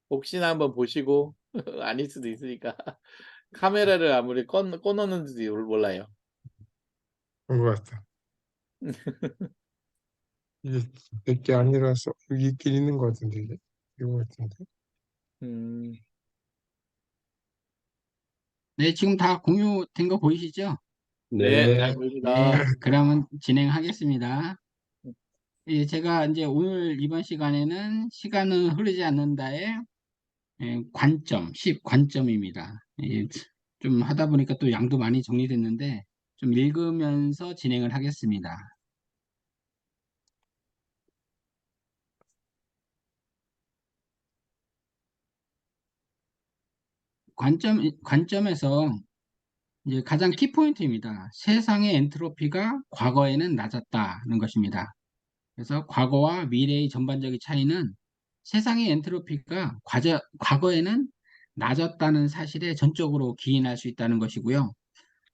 혹시나 한번 보시고 아닐 수도 있으니까 카메라를 아무리 꺼 놓는지 몰라요. 그런 것 같아. 이게 내 게 아니라서 여기 있긴 있는 것 같은데 이게 이거 같은데. 음. 네, 지금 다 공유된 거 보이시죠? 네. 잘 네. 네, 보입니다. 그러면 진행하겠습니다. 예, 제가 이제 오늘 이번 시간에는 시간은 흐르지 않는다의 관점, 10관점입니다. 예, 좀 하다 보니까 또 양도 많이 정리됐는데 좀 읽으면서 진행을 하겠습니다. 관점에서 이제 가장 키포인트입니다. 세상의 엔트로피가 과거에는 낮았다는 것입니다. 그래서 과거와 미래의 전반적인 차이는 세상의 엔트로피가 과거에는 낮았다는 사실에 전적으로 기인할 수 있다는 것이고요.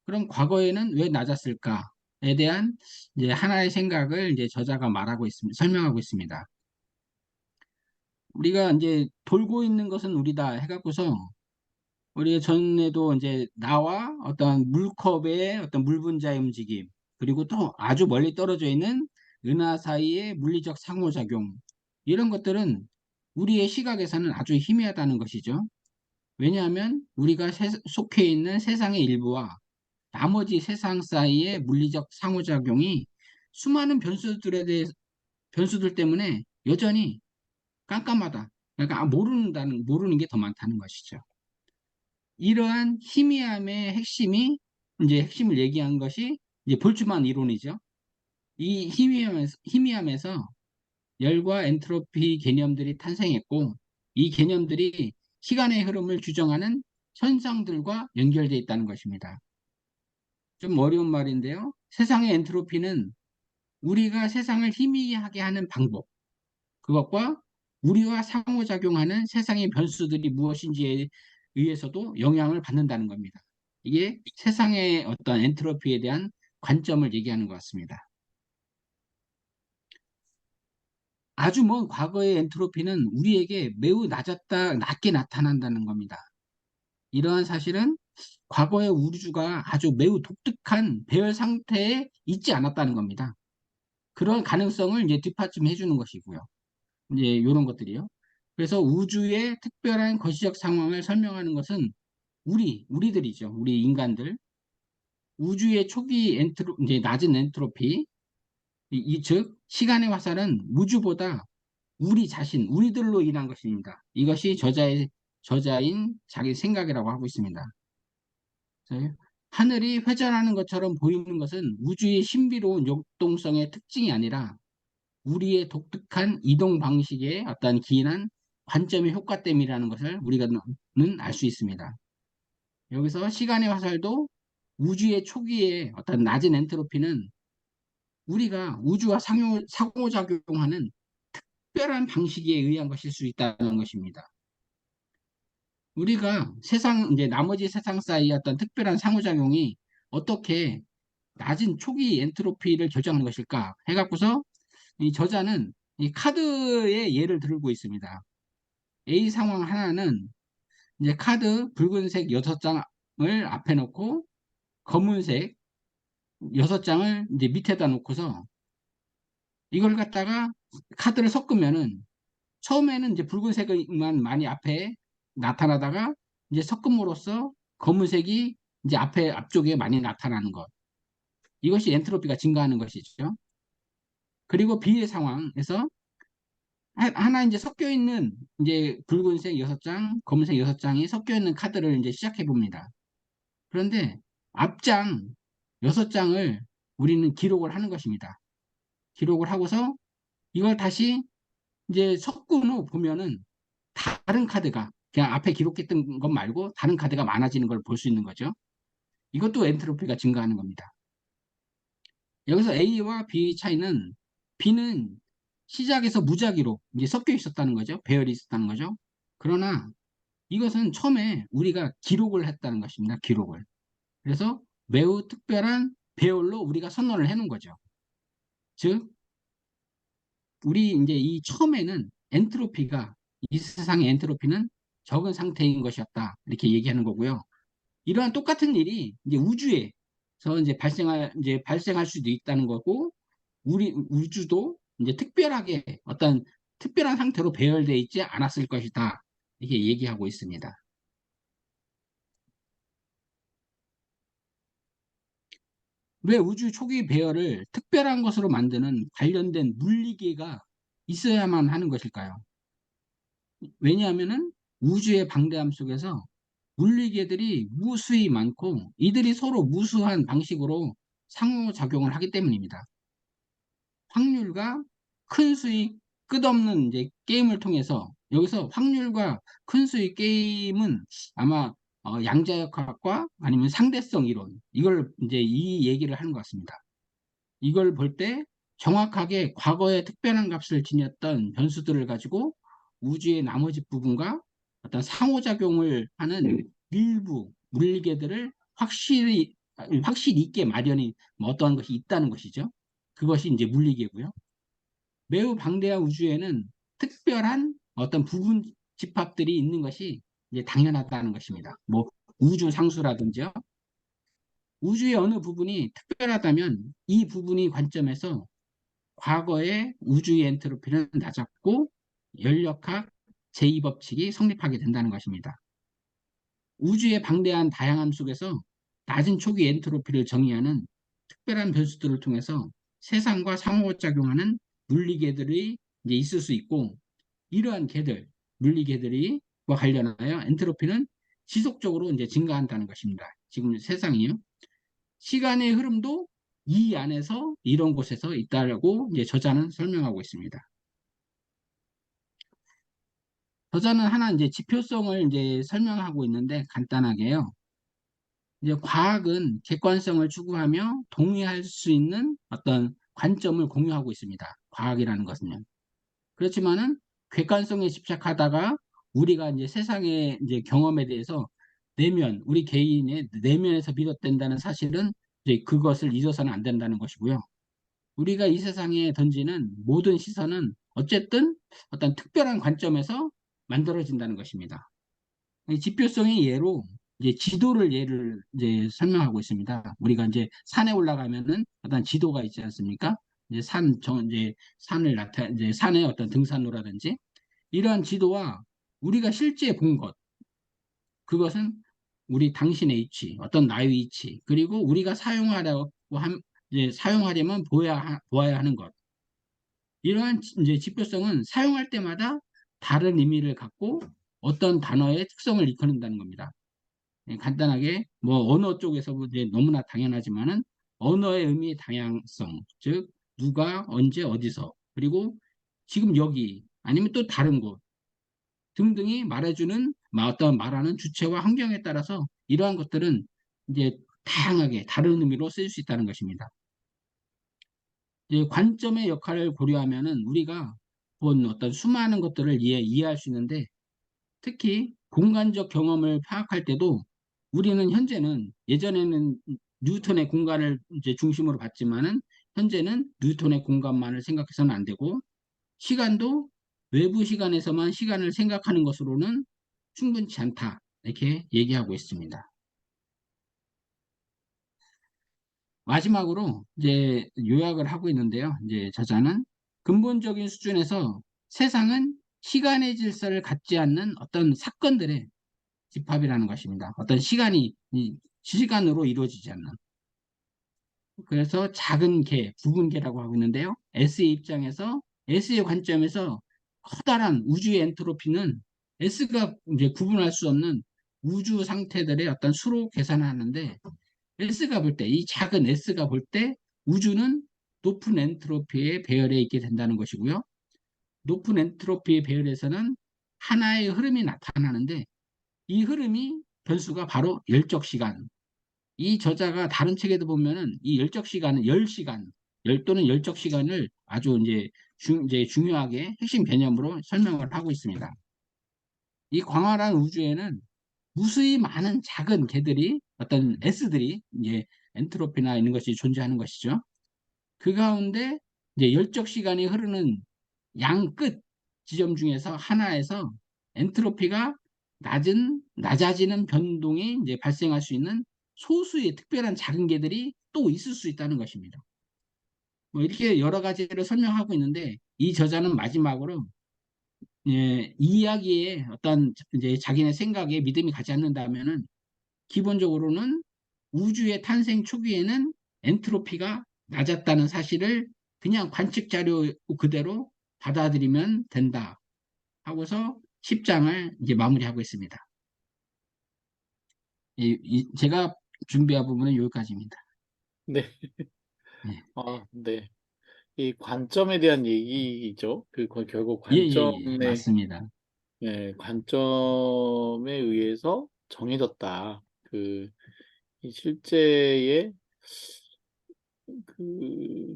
그럼 과거에는 왜 낮았을까에 대한 이제 하나의 생각을 이제 저자가 말하고 있습니다. 설명하고 있습니다. 우리가 이제 돌고 있는 것은 우리다 해갖고서 우리가 전에도 이제 나와 어떤 물컵의 어떤 물 분자의 움직임, 그리고 또 아주 멀리 떨어져 있는 은하 사이의 물리적 상호작용, 이런 것들은 우리의 시각에서는 아주 희미하다는 것이죠. 왜냐하면 우리가 속해 있는 세상의 일부와 나머지 세상 사이의 물리적 상호작용이 수많은 변수들 때문에 여전히 깜깜하다. 그러니까 모르는 게 더 많다는 것이죠. 이러한 희미함의 핵심을 얘기한 것이 이제 볼츠만 이론이죠. 이 희미함에서 열과 엔트로피 개념들이 탄생했고, 이 개념들이 시간의 흐름을 규정하는 현상들과 연결되어 있다는 것입니다. 좀 어려운 말인데요. 세상의 엔트로피는 우리가 세상을 희미하게 하는 방법, 그것과 우리와 상호작용하는 세상의 변수들이 무엇인지에 의해서도 영향을 받는다는 겁니다. 이게 세상의 어떤 엔트로피에 대한 관점을 얘기하는 것 같습니다. 아주 먼 과거의 엔트로피는 우리에게 매우 낮게 나타난다는 겁니다. 이러한 사실은 과거의 우주가 아주 매우 독특한 배열 상태에 있지 않았다는 겁니다. 그런 가능성을 이제 뒷받침해 주는 것이고요. 이제 이런 것들이요. 그래서 우주의 특별한 거시적 상황을 설명하는 것은 우리들이죠. 우리 인간들. 우주의 초기 이제 낮은 엔트로피, 즉, 시간의 화살은 우주보다 우리들로 인한 것입니다. 이것이 저자인 자기 생각이라고 하고 있습니다. 그래서 하늘이 회전하는 것처럼 보이는 것은 우주의 신비로운 역동성의 특징이 아니라 우리의 독특한 이동 방식에 어떤 기인한 관점의 효과 때문이라는 것을 우리가는 알 수 있습니다. 여기서 시간의 화살도 우주의 초기에 어떤 낮은 엔트로피는 우리가 우주와 상호작용하는 특별한 방식에 의한 것일 수 있다는 것입니다. 우리가 이제 나머지 세상 사이의 어떤 특별한 상호작용이 어떻게 낮은 초기 엔트로피를 결정하는 것일까 해갖고서 이 저자는 이 카드의 예를 들고 있습니다. A 상황 하나는 이제 카드 붉은색 6장을 앞에 놓고 검은색 6장을 이제 밑에다 놓고서 이걸 갖다가 카드를 섞으면은 처음에는 이제 붉은색만 많이 앞에 나타나다가 이제 섞음으로써 검은색이 이제 앞쪽에 많이 나타나는 것. 이것이 엔트로피가 증가하는 것이죠. 그리고 B의 상황에서 하나 이제 섞여 있는 이제 붉은색 6장, 검은색 6장이 섞여 있는 카드를 이제 시작해 봅니다. 그런데 앞장 6장을 우리는 기록을 하는 것입니다. 기록을 하고서 이걸 다시 이제 섞은 후 보면은 다른 카드가 그냥 앞에 기록했던 것 말고 다른 카드가 많아지는 걸 볼 수 있는 거죠. 이것도 엔트로피가 증가하는 겁니다. 여기서 A와 B의 차이는 B는 시작에서 무작위로 이제 섞여 있었다는 거죠. 배열이 있었다는 거죠. 그러나 이것은 처음에 우리가 기록을 했다는 것입니다. 기록을. 그래서 매우 특별한 배열로 우리가 선언을 해놓은 거죠. 즉, 우리 이제 이 처음에는 엔트로피가 이 세상의 엔트로피는 적은 상태인 것이었다. 이렇게 얘기하는 거고요. 이러한 똑같은 일이 이제 우주에서 이제 발생할 수도 있다는 거고, 우리 우주도 이제 특별하게 어떤 특별한 상태로 배열되어 있지 않았을 것이다. 이렇게 얘기하고 있습니다. 왜 우주 초기 배열을 특별한 것으로 만드는 관련된 물리계가 있어야만 하는 것일까요? 왜냐하면은 우주의 방대함 속에서 물리계들이 무수히 많고 이들이 서로 무수한 방식으로 상호작용을 하기 때문입니다. 확률과 큰 수익 끝없는 이제 게임을 통해서 여기서 확률과 큰 수익 게임은 아마 양자역학과 아니면 상대성 이론 이걸 이제 이 얘기를 하는 것 같습니다. 이걸 볼 때 정확하게 과거에 특별한 값을 지녔던 변수들을 가지고 우주의 나머지 부분과 어떤 상호작용을 하는 일부 물리계들을 확실히 있게 마련이 어떠한 것이 있다는 것이죠. 그것이 이제 물리계고요. 매우 방대한 우주에는 특별한 어떤 부분 집합들이 있는 것이 이제 당연하다는 것입니다. 뭐 우주 상수라든지요. 우주의 어느 부분이 특별하다면 이 부분이 관점에서 과거의 우주의 엔트로피는 낮았고 열역학 제2법칙이 성립하게 된다는 것입니다. 우주의 방대한 다양함 속에서 낮은 초기 엔트로피를 정의하는 특별한 변수들을 통해서 세상과 상호작용하는 물리계들이 이제 있을 수 있고 이러한 물리계들이 와 관련하여 엔트로피는 지속적으로 이제 증가한다는 것입니다. 지금 세상이요. 시간의 흐름도 이 안에서 이런 곳에서 있다고 이제 저자는 설명하고 있습니다. 저자는 하나 이제 지표성을 이제 설명하고 있는데 간단하게요. 이제 과학은 객관성을 추구하며 동의할 수 있는 어떤 관점을 공유하고 있습니다. 과학이라는 것은요. 그렇지만은 객관성에 집착하다가 우리가 이제 세상의 이제 경험에 대해서 우리 개인의 내면에서 비롯된다는 사실은 이제 그것을 잊어서는 안 된다는 것이고요. 우리가 이 세상에 던지는 모든 시선은 어쨌든 어떤 특별한 관점에서 만들어진다는 것입니다. 이 지표성의 예로 이제 지도를 예를 이제 설명하고 있습니다. 우리가 이제 산에 올라가면은 어떤 지도가 있지 않습니까? 이제 이제 산의 어떤 등산로라든지 이러한 지도와 우리가 실제 본 것, 그것은 우리 당신의 위치, 어떤 나의 위치, 그리고 우리가 이제 사용하려면 보아야 하는 것. 이러한 이제 지표성은 사용할 때마다 다른 의미를 갖고 어떤 단어의 특성을 이끌는다는 겁니다. 간단하게 뭐 언어 쪽에서 이제 너무나 당연하지만은 언어의 의미의 다양성, 즉 누가 언제 어디서 그리고 지금 여기 아니면 또 다른 곳 등등이 어떤 말하는 주체와 환경에 따라서 이러한 것들은 이제 다양하게 다른 의미로 쓰일 수 있다는 것입니다. 이제 관점의 역할을 고려하면은 우리가 본 어떤 수많은 것들을 이해할 수 있는데 특히 공간적 경험을 파악할 때도 우리는 현재는 예전에는 뉴턴의 공간을 이제 중심으로 봤지만은 현재는 뉴턴의 공간만을 생각해서는 안 되고 시간도 외부 시간에서만 시간을 생각하는 것으로는 충분치 않다. 이렇게 얘기하고 있습니다. 마지막으로 이제 요약을 하고 있는데요. 이제 저자는 근본적인 수준에서 세상은 시간의 질서를 갖지 않는 어떤 사건들의 집합이라는 것입니다. 어떤 시간으로 이루어지지 않는. 그래서 작은 부분계라고 하고 있는데요. S의 관점에서 커다란 우주의 엔트로피는 S가 이제 구분할 수 없는 우주 상태들의 어떤 수로 계산하는데 이 작은 S가 볼 때 우주는 높은 엔트로피의 배열에 있게 된다는 것이고요. 높은 엔트로피의 배열에서는 하나의 흐름이 나타나는데 이 흐름이 변수가 바로 열적 시간. 이 저자가 다른 책에도 보면은 이 열적 시간은 10시간, 또는 열적 시간을 아주 이제 중요하게 핵심 개념으로 설명을 하고 있습니다. 이 광활한 우주에는 무수히 많은 작은 개들이 어떤 S들이 이제 엔트로피나 있는 것이 존재하는 것이죠. 그 가운데 이제 열적 시간이 흐르는 양 끝, 지점 중에서 하나에서 엔트로피가 낮아지는 변동이 이제 발생할 수 있는 소수의 특별한 작은 개들이 또 있을 수 있다는 것입니다. 뭐 이렇게 여러 가지를 설명하고 있는데 이 저자는 마지막으로 이 이야기에 어떤 이제 자기네 생각에 믿음이 가지 않는다면은 기본적으로는 우주의 탄생 초기에는 엔트로피가 낮았다는 사실을 그냥 관측 자료 그대로 받아들이면 된다 하고서 10장을 이제 마무리하고 있습니다. 제가 준비한 부분은 여기까지입니다. 네. 네. 네. 이 관점에 대한 얘기죠. 결국 관점에, 맞습니다. 관점에 의해서 정해졌다. 이 실제의 그,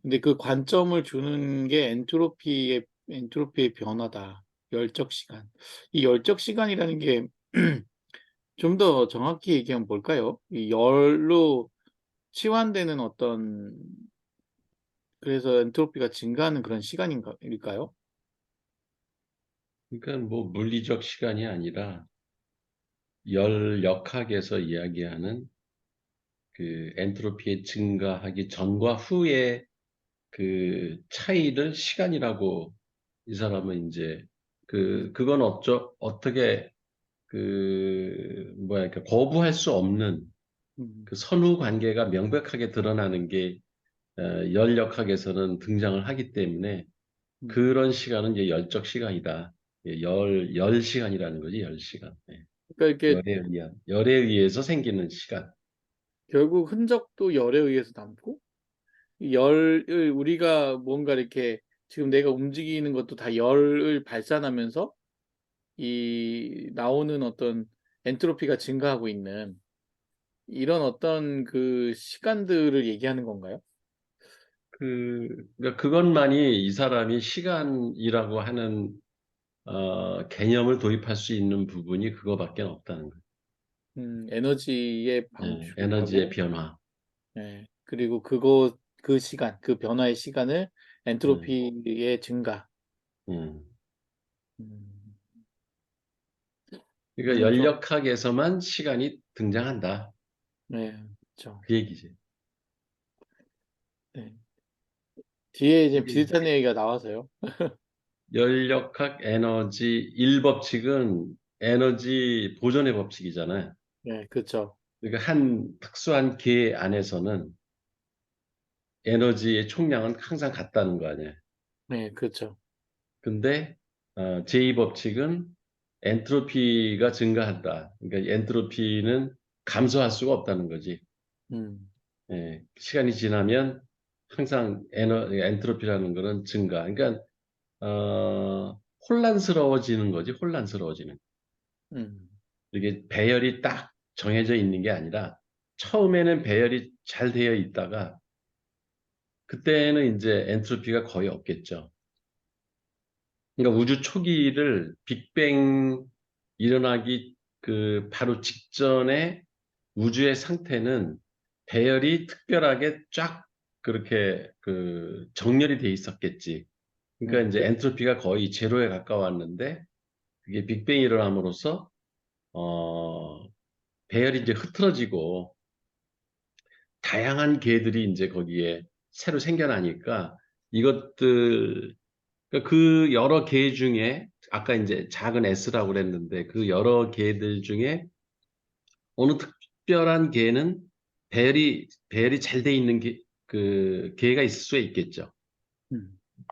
근데 그 관점을 주는 게 엔트로피의 변화다. 열적 시간. 이 열적 시간이라는 게 좀 더 정확히 얘기하면 뭘까요? 이 열로 치환되는 그래서 엔트로피가 증가하는 그런 시간일까요? 그러니까 뭐 물리적 시간이 아니라 열역학에서 이야기하는 그 엔트로피의 증가하기 전과 후의 그 차이를 시간이라고 이 사람은 이제 그건 어떻게 뭐랄까 거부할 수 없는 음, 그 선후 관계가 명백하게 드러나는 게 열역학에서는 등장을 하기 때문에 음. 그런 시간은 이제 열적 시간이다. 열 시간이라는 거지, 열 시간. 그러니까 이게 열에 의해서 생기는 시간. 결국 흔적도 열에 의해서 남고, 이 열을 우리가 뭔가 이렇게 지금 내가 움직이는 것도 다 열을 발산하면서 이 나오는 어떤 엔트로피가 증가하고 있는 이런 어떤 그 시간들을 얘기하는 건가요? 그러니까 그것만이 이 사람이 시간이라고 하는 개념을 도입할 수 있는 부분이 그거밖에 없다는 거예요. 에너지의 에너지의 방출하고, 변화. 그리고 그 시간, 그 변화의 시간을 음, 엔트로피의 증가. 음. 음, 그러니까 이거는 좀, 열역학에서만 시간이 등장한다. 네, 그렇죠. 그 얘기지. 네. 뒤에 이제 이게 비슷한 얘기가 나와서요. 열역학 에너지 1법칙은 에너지 보존의 법칙이잖아요. 네, 그렇죠. 그러니까 한 특수한 계 안에서는 에너지의 총량은 항상 같다는 거 아니에요. 네, 그렇죠. 근데 제2법칙은 엔트로피가 증가한다. 그러니까 엔트로피는 감소할 수가 없다는 거지. 음, 시간이 지나면 항상 엔트로피라는 거는 증가. 그러니까 혼란스러워지는 거지. 혼란스러워지는. 음, 이게 배열이 딱 정해져 있는 게 아니라 처음에는 배열이 잘 되어 있다가 그때는 이제 엔트로피가 거의 없겠죠. 그러니까 우주 초기를 빅뱅 일어나기 바로 직전에 우주의 상태는 배열이 특별하게 쫙 그렇게 정렬이 돼 있었겠지. 그러니까 이제 엔트로피가 거의 제로에 가까웠는데 그게 빅뱅이 일어남으로써 배열이 이제 흐트러지고 다양한 개들이 이제 거기에 새로 생겨나니까 이것들 그러니까 그 여러 개 중에 아까 이제 작은 S라고 그랬는데 그 여러 개들 중에 어느 특별한 개는 배열이 잘 돼 있는 개가 있을 수 있겠죠. 음,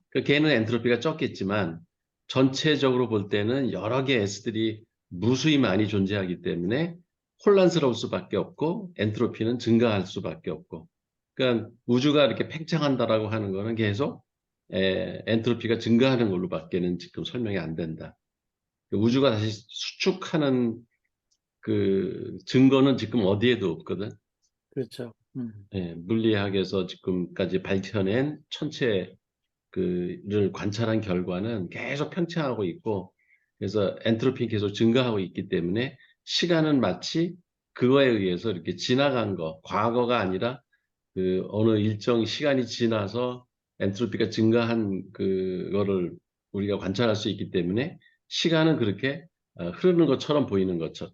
그 개는 엔트로피가 적겠지만 전체적으로 볼 때는 여러 개 S들이 무수히 많이 존재하기 때문에 혼란스러울 수밖에 없고 엔트로피는 증가할 수밖에 없고 그러니까 우주가 이렇게 팽창한다라고 하는 거는 계속 엔트로피가 증가하는 걸로밖에는 지금 설명이 안 된다. 우주가 다시 수축하는 그 증거는 지금 어디에도 없거든. 그렇죠. 물리학에서 지금까지 밝혀낸 천체 를 관찰한 결과는 계속 팽창하고 있고, 그래서 엔트로피 계속 증가하고 있기 때문에 시간은 마치 그거에 의해서 이렇게 지나간 과거가 아니라 어느 일정 시간이 지나서 엔트로피가 증가한 그거를 우리가 관찰할 수 있기 때문에 시간은 그렇게 흐르는 것처럼 보이는 거죠.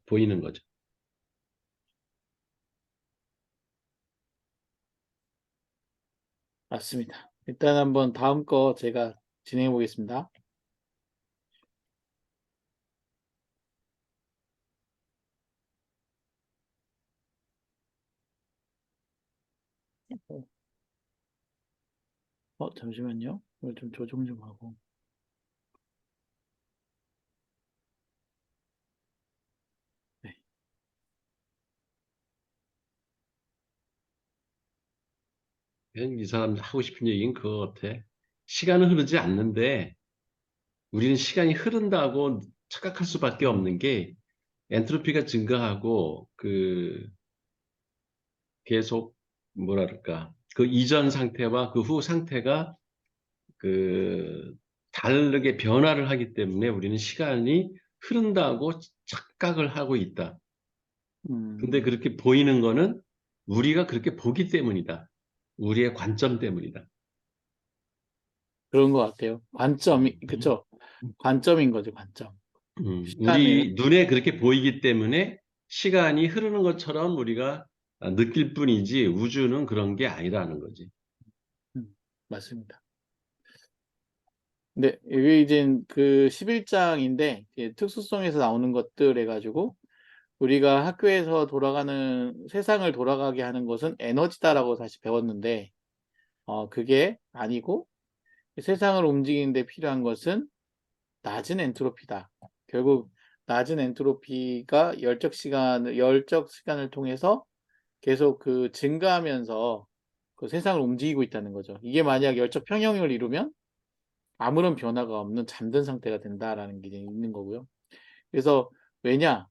맞습니다. 일단 한번 다음 거 제가 진행해 보겠습니다. 잠시만요. 이걸 좀 조정 좀 하고. 네. 이 사람 하고 싶은 얘기는 그거 같아. 시간은 흐르지 않는데 우리는 시간이 흐른다고 착각할 수밖에 없는 게 엔트로피가 증가하고 계속 뭐랄까 그 이전 상태와 그 후 상태가 그 다르게 변화를 하기 때문에 우리는 시간이 흐른다고 착각을 하고 있다. 근데 음, 그렇게 보이는 거는 우리가 그렇게 보기 때문이다. 우리의 관점 때문이다. 그런 것 같아요. 관점이, 그쵸? 관점인 거죠, 관점. 시간을, 우리 눈에 그렇게 보이기 때문에 시간이 흐르는 것처럼 우리가 느낄 뿐이지 우주는 그런 게 아니라는 거지. 맞습니다. 네, 이게 이제 그 11장인데, 특수성에서 나오는 것들 해가지고, 우리가 학교에서 세상을 돌아가게 하는 것은 에너지다라고 다시 배웠는데, 그게 아니고, 세상을 움직이는데 필요한 것은 낮은 엔트로피다. 결국, 낮은 엔트로피가 열적 시간을 통해서 계속 그 증가하면서 그 세상을 움직이고 있다는 거죠. 이게 만약 열적 평형을 이루면 아무런 변화가 없는 잠든 상태가 된다라는 게 이제 있는 거고요. 그래서 왜냐?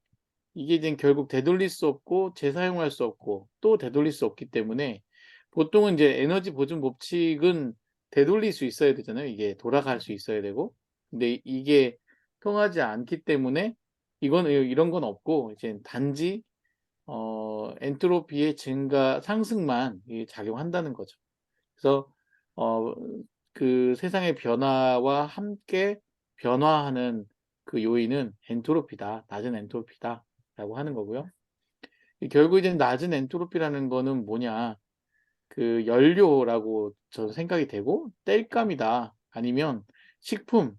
이게 이제 결국 되돌릴 수 없고 재사용할 수 없고 또 되돌릴 수 없기 때문에 보통은 이제 에너지 보존 법칙은 되돌릴 수 있어야 되잖아요. 이게 돌아갈 수 있어야 되고. 근데 이게 통하지 않기 때문에 이런 건 없고 이제 단지 엔트로피의 상승만 작용한다는 거죠. 그래서 어, 그 세상의 변화와 함께 변화하는 그 요인은 엔트로피다, 낮은 엔트로피다라고 하는 거고요. 결국 이제 낮은 엔트로피라는 거는 뭐냐, 그 연료라고 저는 생각이 되고 땔감이다, 아니면 식품,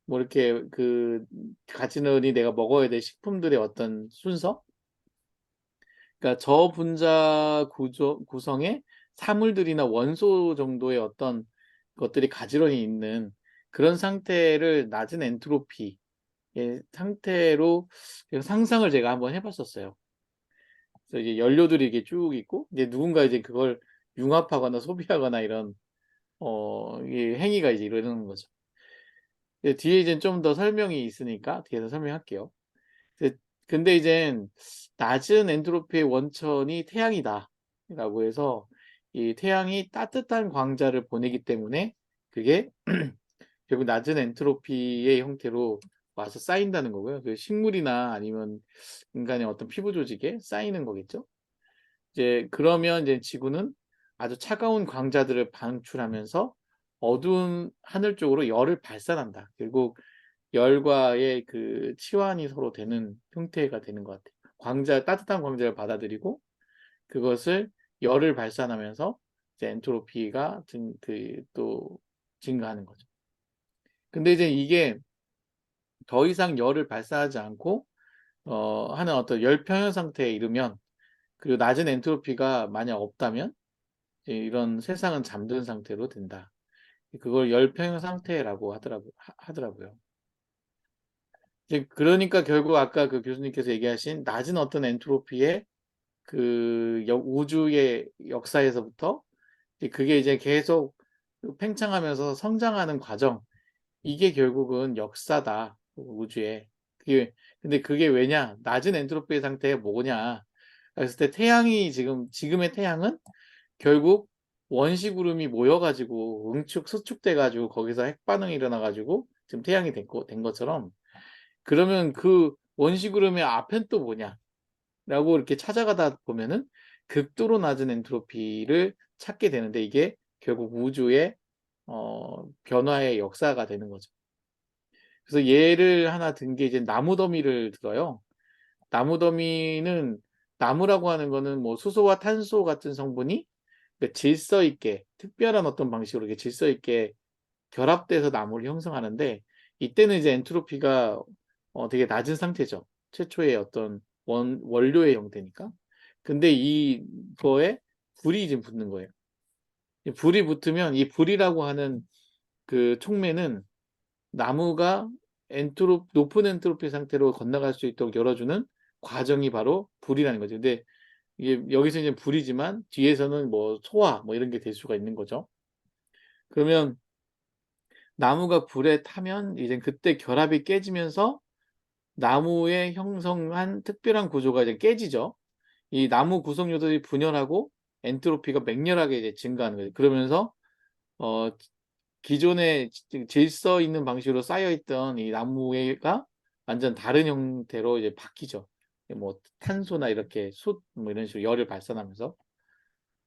뭐 이렇게 그 가지런히 내가 먹어야 될 식품들의 어떤 순서, 그러니까 저분자 구성의 사물들이나 원소 정도의 어떤 것들이 가지런히 있는 그런 상태를 낮은 엔트로피의 상태로 상상을 제가 한번 해봤었어요. 그래서 이제 연료들이 이렇게 쭉 있고 이제 누군가 이제 그걸 융합하거나 소비하거나 이런 이 행위가 이제 이러는 거죠. 뒤에 이제 좀 더 설명이 있으니까 뒤에서 설명할게요. 그- 근데 이젠 낮은 엔트로피의 원천이 태양이다 라고 해서 이 태양이 따뜻한 광자를 보내기 때문에 그게 결국 낮은 엔트로피의 형태로 와서 쌓인다는 거고요. 그 식물이나 아니면 인간의 어떤 피부 조직에 쌓이는 거겠죠. 이제 그러면 이제 지구는 아주 차가운 광자들을 방출하면서 어두운 하늘 쪽으로 열을 발산한다. 결국 열과의 그 치환이 서로 되는 형태가 되는 것 같아요. 따뜻한 광자를 받아들이고 그것을 열을 발산하면서 이제 엔트로피가 또 증가하는 거죠. 근데 이제 이게 더 이상 열을 발산하지 않고 하는 어떤 열평형 상태에 이르면 그리고 낮은 엔트로피가 만약 없다면 이제 이런 세상은 잠든 상태로 된다. 그걸 열평형 상태라고 하더라고요. 이제 그러니까 결국 아까 그 교수님께서 얘기하신 낮은 어떤 엔트로피의 그 우주의 역사에서부터 그게 이제 계속 팽창하면서 성장하는 과정, 이게 결국은 역사다, 우주에. 근데 그게 왜냐? 낮은 엔트로피 상태에 뭐냐? 그랬을 때 지금의 태양은 결국 원시구름이 모여가지고 수축돼가지고 거기서 핵반응이 일어나가지고 지금 태양이 된 것처럼 그러면 그 원시구름의 앞엔 또 뭐냐? 라고 이렇게 찾아가다 보면은 극도로 낮은 엔트로피를 찾게 되는데 이게 결국 우주의 변화의 역사가 되는 거죠. 그래서 예를 하나 든 게 이제 나무 더미를 들어요. 나무 더미는 나무라고 하는 거는 뭐 수소와 탄소 같은 성분이 질서 있게 특별한 어떤 방식으로 이렇게 질서 있게 결합돼서 나무를 형성하는데 이때는 이제 엔트로피가 되게 낮은 상태죠. 최초의 어떤 원료의 형태니까. 근데 이거에 불이 지금 붙는 거예요. 이 불이 붙으면 이 불이라고 하는 그 촉매는 나무가 높은 엔트로피 상태로 건너갈 수 있도록 열어주는 과정이 바로 불이라는 거죠. 근데 이게 여기서 이제 불이지만 뒤에서는 뭐 소화 뭐 이런 게 될 수가 있는 거죠. 그러면 나무가 불에 타면 이제 그때 결합이 깨지면서 나무에 형성한 특별한 구조가 이제 깨지죠. 이 나무 구성 요소들이 분열하고 엔트로피가 맹렬하게 이제 증가하는 거예요. 그러면서 어 기존에 질서 있는 방식으로 쌓여 있던 이 나무가 완전 다른 형태로 이제 바뀌죠. 뭐 탄소나 이렇게 숯 뭐 이런 식으로 열을 발산하면서.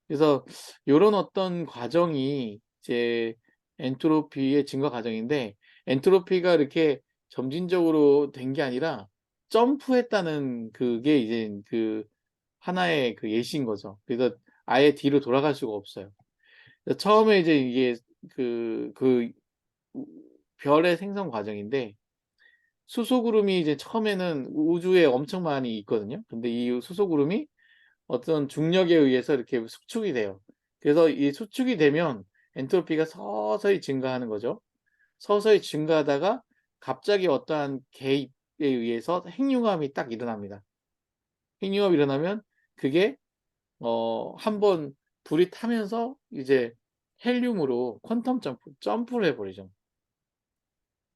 그래서 요런 어떤 과정이 이제 엔트로피의 증가 과정인데 엔트로피가 이렇게 점진적으로 된 게 아니라 점프했다는 그게 이제 그 하나의 그 예시인 거죠. 그래서 아예 뒤로 돌아갈 수가 없어요. 그래서 처음에 이제 이게 그 별의 생성 과정인데 수소구름이 이제 처음에는 우주에 엄청 많이 있거든요. 근데 이 수소구름이 어떤 중력에 의해서 이렇게 수축이 돼요. 그래서 이 수축이 되면 엔트로피가 서서히 증가하는 거죠. 서서히 증가하다가 갑자기 어떠한 개입에 의해서 핵융합이 딱 일어납니다. 핵융합이 일어나면 그게 한번 불이 타면서 이제 헬륨으로 퀀텀 점프를 해 버리죠.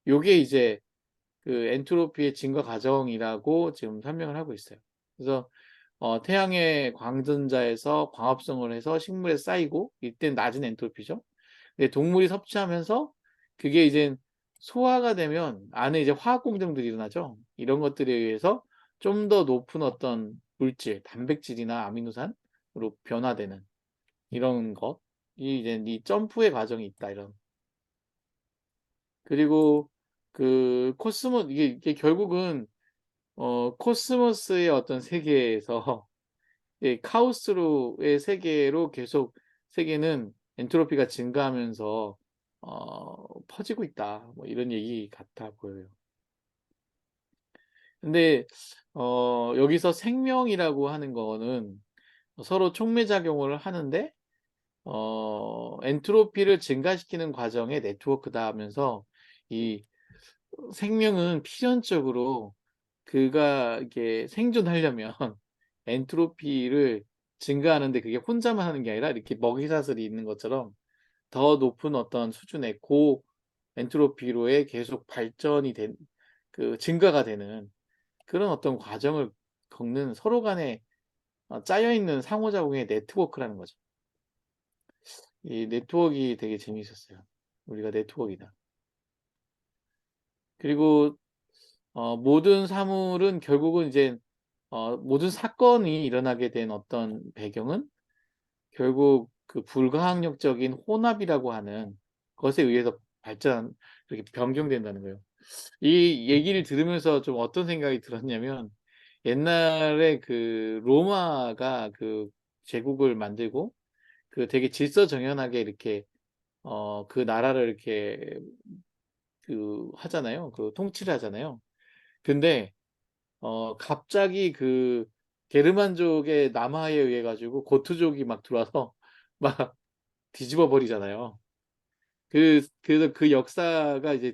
요게 이제 그 엔트로피의 증가 과정이라고 지금 설명을 하고 있어요. 그래서 태양의 광전자에서 광합성을 해서 식물에 쌓이고 이때는 낮은 엔트로피죠. 근데 동물이 섭취하면서 그게 이제 소화가 되면 안에 이제 화학 공정들이 일어나죠. 이런 것들에 의해서 좀 더 높은 어떤 물질, 단백질이나 아미노산으로 변화되는 이런 것. 이 이제 이 점프의 과정이 있다 이런. 그리고 그 코스모 이게 결국은 코스모스의 어떤 세계에서 예, 카오스로의 세계로 계속 세계는 엔트로피가 증가하면서 퍼지고 있다. 뭐 이런 얘기 같아 보여요. 근데 여기서 생명이라고 하는 거는 서로 촉매작용을 하는데 엔트로피를 증가시키는 과정의 네트워크다 하면서 이 생명은 필연적으로 그가 이게 생존하려면 엔트로피를 증가하는데 그게 혼자만 하는 게 아니라 이렇게 먹이사슬이 있는 것처럼 더 높은 어떤 수준의 고 엔트로피로의 계속 발전이 된 그 증가가 되는 그런 어떤 과정을 겪는 서로 간에 짜여 있는 상호작용의 네트워크라는 거죠. 이 네트워크가 되게 재미있었어요. 우리가 네트워크이다. 그리고 모든 사물은 결국은 이제 모든 사건이 일어나게 된 어떤 배경은 결국 그 불가항력적인 혼합이라고 하는 것에 의해서 이렇게 변경된다는 거예요. 이 얘기를 들으면서 좀 어떤 생각이 들었냐면 옛날에 그 로마가 그 제국을 만들고 그 되게 질서정연하게 이렇게 그 나라를 이렇게 하잖아요. 그 통치를 하잖아요. 근데 갑자기 그 게르만족의 남하에 의해 가지고 고트족이 막 들어와서 막 뒤집어 버리잖아요. 그래서 그 역사가 이제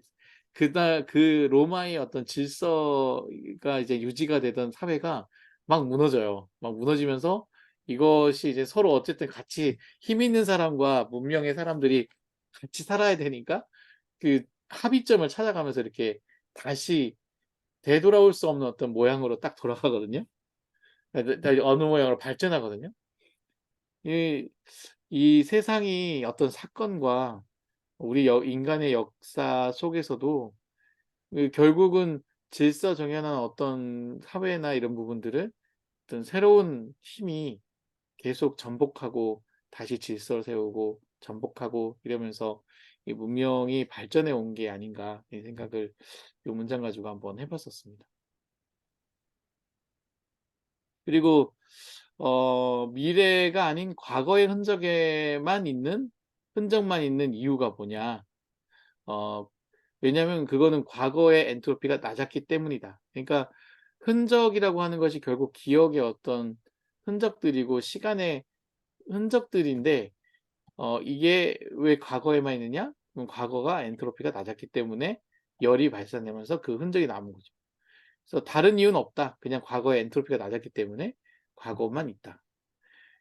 그 로마의 어떤 질서가 이제 유지가 되던 사회가 막 무너져요. 막 무너지면서 이것이 이제 서로 어쨌든 같이 힘 있는 사람과 문명의 사람들이 같이 살아야 되니까 그 합의점을 찾아가면서 이렇게 다시 되돌아올 수 없는 어떤 모양으로 딱 돌아가거든요. 다시 어느 모양으로 발전하거든요. 이 이 세상이 어떤 사건과 우리 인간의 역사 속에서도 결국은 질서정연한 어떤 사회나 이런 부분들을 어떤 새로운 힘이 계속 전복하고 다시 질서를 세우고 전복하고 이러면서 이 문명이 발전해 온 게 아닌가 이 생각을 이 문장 가지고 한번 해봤었습니다. 그리고 미래가 아닌 과거의 흔적만 있는 이유가 뭐냐? 어, 왜냐하면 그거는 과거의 엔트로피가 낮았기 때문이다. 그러니까 흔적이라고 하는 것이 결국 기억의 어떤 흔적들이고 시간의 흔적들인데 이게 왜 과거에만 있느냐? 그럼 과거가 엔트로피가 낮았기 때문에 열이 발산되면서 그 흔적이 남은 거죠. 그래서 다른 이유는 없다. 그냥 과거의 엔트로피가 낮았기 때문에 과거만 있다.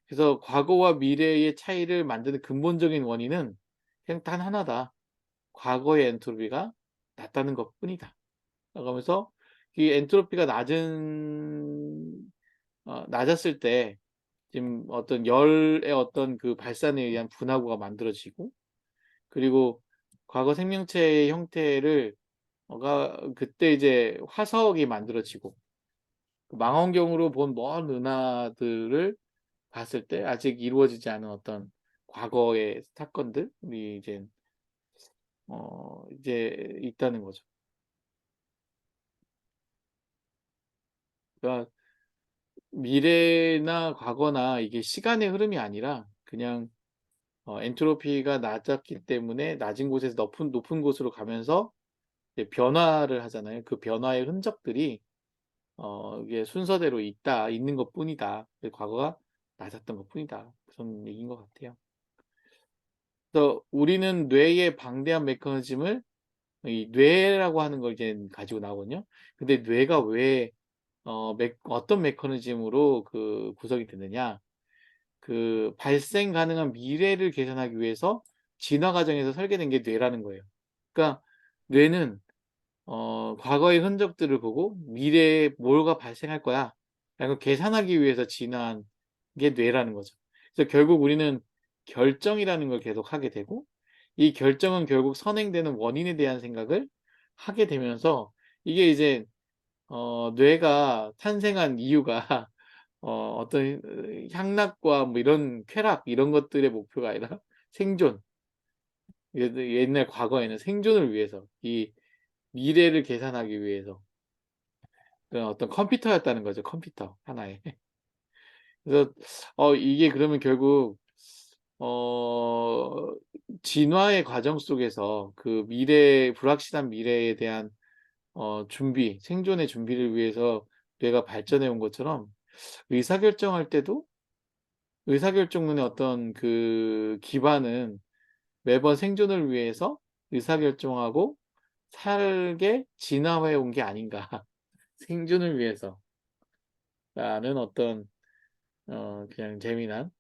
그래서 과거와 미래의 차이를 만드는 근본적인 원인은 그냥 단 하나다. 과거의 엔트로피가 낮다는 것뿐이다. 그러면서 이 엔트로피가 낮았을 때 지금 어떤 열의 어떤 그 발산에 의한 분화구가 만들어지고, 그리고 과거 생명체의 형태를 그때 이제 화석이 만들어지고, 그 망원경으로 본 먼 은하들을 봤을 때 아직 이루어지지 않은 어떤 과거의 사건들이 이제 있다는 거죠. 그러니까 미래나 과거나 이게 시간의 흐름이 아니라 그냥 엔트로피가 낮았기 때문에 낮은 곳에서 높은 곳으로 가면서 이제 변화를 하잖아요. 그 변화의 흔적들이 이게 순서대로 있는 것뿐이다. 과거가 낮았던 것뿐이다. 그런 얘기인 것 같아요. 그래서 우리는 뇌의 방대한 메커니즘을 이 뇌라고 하는 걸 이제 가지고 나오거든요. 근데 뇌가 왜 어떤 메커니즘으로 그 구성이 되느냐? 그 발생 가능한 미래를 계산하기 위해서 진화 과정에서 설계된 게 뇌라는 거예요. 그러니까 뇌는 과거의 흔적들을 보고 미래에 뭐가 발생할 거야 라는 걸 계산하기 위해서 진화한 게 뇌라는 거죠. 그래서 결국 우리는 결정이라는 걸 계속 하게 되고, 이 결정은 결국 선행되는 원인에 대한 생각을 하게 되면서, 이게 이제 뇌가 탄생한 이유가 어떤 향락과 뭐 이런 쾌락 이런 것들의 목표가 아니라 생존. 옛날 과거에는 생존을 위해서, 이 미래를 계산하기 위해서 그런 어떤 컴퓨터였다는 거죠. 컴퓨터 하나의. 그래서 이게 그러면 결국 어 진화의 과정 속에서 그 불확실한 미래에 대한 생존의 준비를 위해서 뇌가 발전해 온 것처럼, 의사결정할 때도 의사결정론의 어떤 그 기반은 매번 생존을 위해서 의사결정하고 살게 진화해 온 게 아닌가. 생존을 위해서라는 어떤 그냥 재미난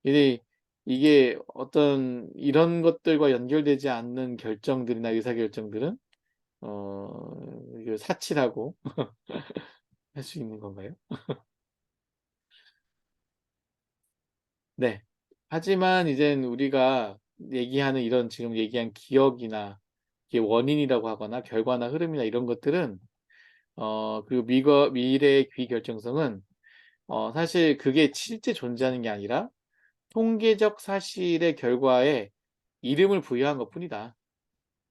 이게 이게 어떤 이런 것들과 연결되지 않는 결정들이나 의사결정들은 이거 사치라고 할 수 있는 건가요? 네. 하지만 이젠 우리가 얘기하는 이런 지금 얘기한 기억이나 이게 원인이라고 하거나 결과나 흐름이나 이런 것들은 그리고 미래의 비결정성은 사실 그게 실제 존재하는 게 아니라 통계적 사실의 결과에 이름을 부여한 것뿐이다.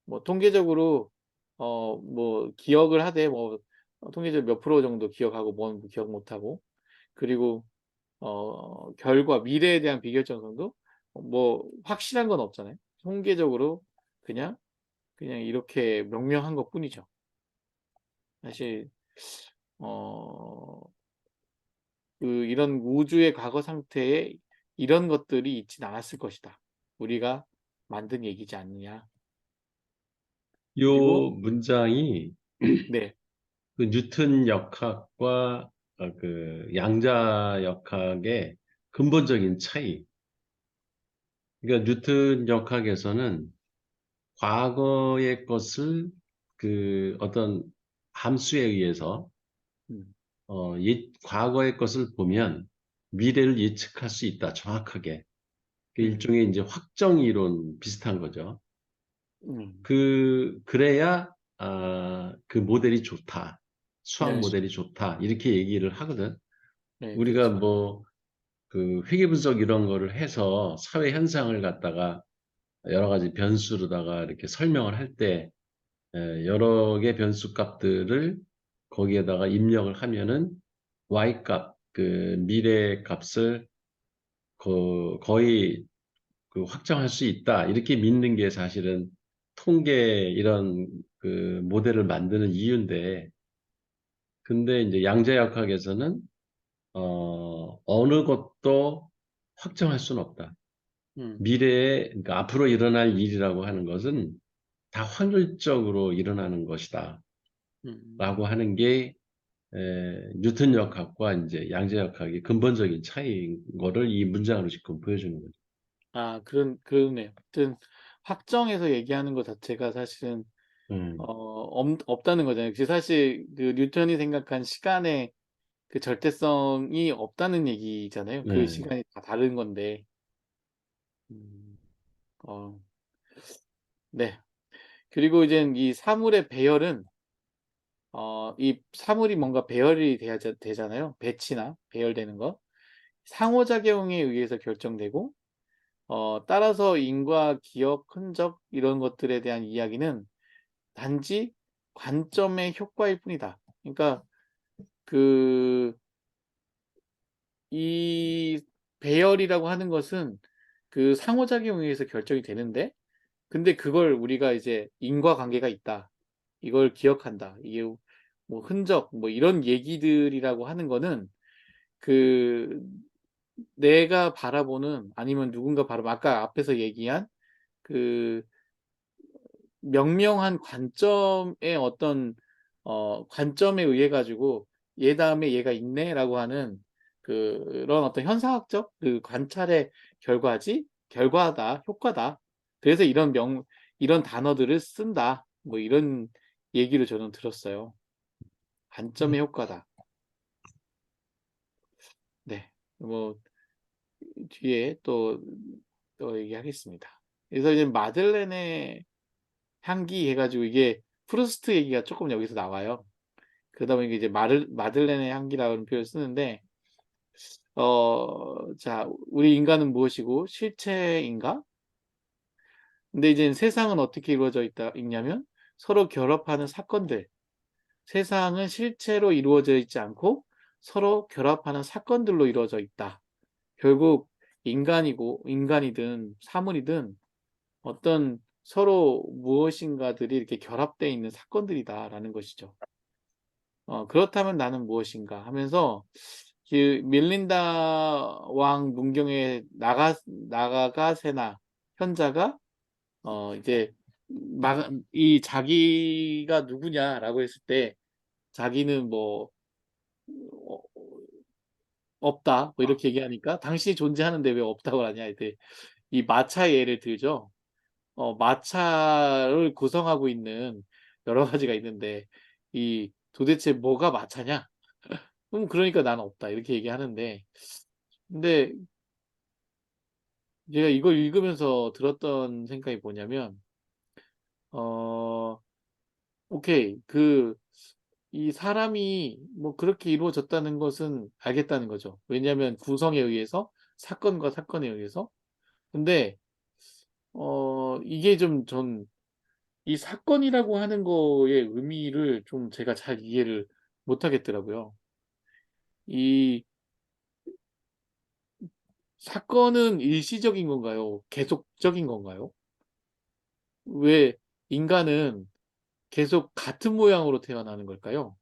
뭐 통계적으로 뭐 기억을 하되 뭐 통계적으로 몇 프로 정도 기억하고 뭔 기억 못 하고, 그리고 미래에 대한 비결정성도 뭐 확실한 건 없잖아요. 통계적으로 그냥 이렇게 명명한 것뿐이죠. 사실 어 이런 우주의 과거 상태에 이런 것들이 있진 않았을 것이다. 우리가 만든 얘기지 않느냐. 요 그리고 문장이 네. 그 뉴턴 역학과 그 양자 역학의 근본적인 차이. 그러니까 뉴턴 역학에서는 과거의 것을 그 어떤 함수에 의해서 음. 과거의 것을 보면 미래를 예측할 수 있다, 정확하게. 그 음. 일종의 이제 확정 이론 비슷한 거죠. 음. 그래야, 그 모델이 좋다. 수학 네. 모델이 좋다. 이렇게 얘기를 하거든. 네. 우리가 그렇죠. 뭐, 그 회계 분석 이런 거를 해서 사회 현상을 갖다가 여러 가지 변수로다가 이렇게 설명을 할 때 여러 개 변수 값들을 거기에다가 입력을 하면은 y 값, 그 미래 값을 거의 그 확정할 수 있다. 이렇게 믿는 게 사실은 통계 이런 그 모델을 만드는 이유인데, 근데 이제 양자역학에서는 어느 것도 확정할 수는 없다. 음, 미래에, 그러니까 앞으로 일어날 일이라고 하는 것은 다 확률적으로 일어나는 것이다. 음. 라고 하는 게 뉴턴 역학과 이제 양자역학의 근본적인 차이인 거를 이 문장으로 지금 보여주는 거죠. 아, 그러네요. 하여튼, 확정해서 얘기하는 것 자체가 사실은, 음, 없다는 거잖아요. 그 사실, 그 뉴턴이 생각한 시간의 그 절대성이 없다는 얘기잖아요. 그 네. 시간이 다 다른 건데. 음, 어, 네. 그리고 이제 이 사물의 배열은, 이 사물이 뭔가 배열이 되잖아요. 배치나 배열되는 거. 상호작용에 의해서 결정되고, 따라서 인과 기억, 흔적, 이런 것들에 대한 이야기는 단지 관점의 효과일 뿐이다. 그러니까, 그, 이 배열이라고 하는 것은 그 상호작용에 의해서 결정이 되는데, 근데 그걸 우리가 이제 인과관계가 있다. 이걸 기억한다. 이게 뭐 흔적, 뭐 이런 얘기들이라고 하는 거는 그 내가 바라보는 아니면 누군가 바라보는 아까 앞에서 얘기한 그 명명한 관점의 어떤 관점에 의해 가지고 얘 다음에 얘가 있네라고 하는 그런 어떤 현상학적 그 관찰의 결과다, 효과다. 그래서 이런 단어들을 쓴다. 뭐 이런 얘기를 저는 들었어요. 관점의 효과다. 네. 뭐 뒤에 또 얘기하겠습니다. 그래서 이제 마들렌의 향기 해가지고 이게 프루스트 얘기가 조금 여기서 나와요. 그러다 보니까 이제 마들렌의 향기라는 표현을 쓰는데, 자, 우리 인간은 무엇이고 실체인가? 근데 이제 세상은 어떻게 있냐면 서로 결합하는 사건들. 세상은 실체로 이루어져 있지 않고 서로 결합하는 사건들로 이루어져 있다. 결국 인간이든 사물이든 어떤 서로 무엇인가들이 이렇게 결합되어 있는 사건들이다라는 것이죠. 그렇다면 나는 무엇인가 하면서 그 밀린다 왕 문경의 나가세나 현자가 이제 이 자기가 누구냐라고 했을 때 자기는 뭐 어, 없다 뭐 이렇게 얘기하니까 당신이 존재하는데 왜 없다고 하냐 이제 이 마차의 예를 들죠. 마차를 구성하고 있는 여러 가지가 있는데 이 도대체 뭐가 마차냐? 그러니까 나는 없다 이렇게 얘기하는데 근데 제가 이걸 읽으면서 들었던 생각이 뭐냐면 어 오케이 이 사람이 뭐 그렇게 이루어졌다는 것은 알겠다는 거죠. 왜냐하면 구성에 의해서 사건과 사건에 의해서 근데 이게 좀 이 사건이라고 하는 거의 의미를 좀 제가 잘 이해를 못 하겠더라고요. 이 사건은 일시적인 건가요? 계속적인 건가요? 왜 인간은 계속 같은 모양으로 태어나는 걸까요?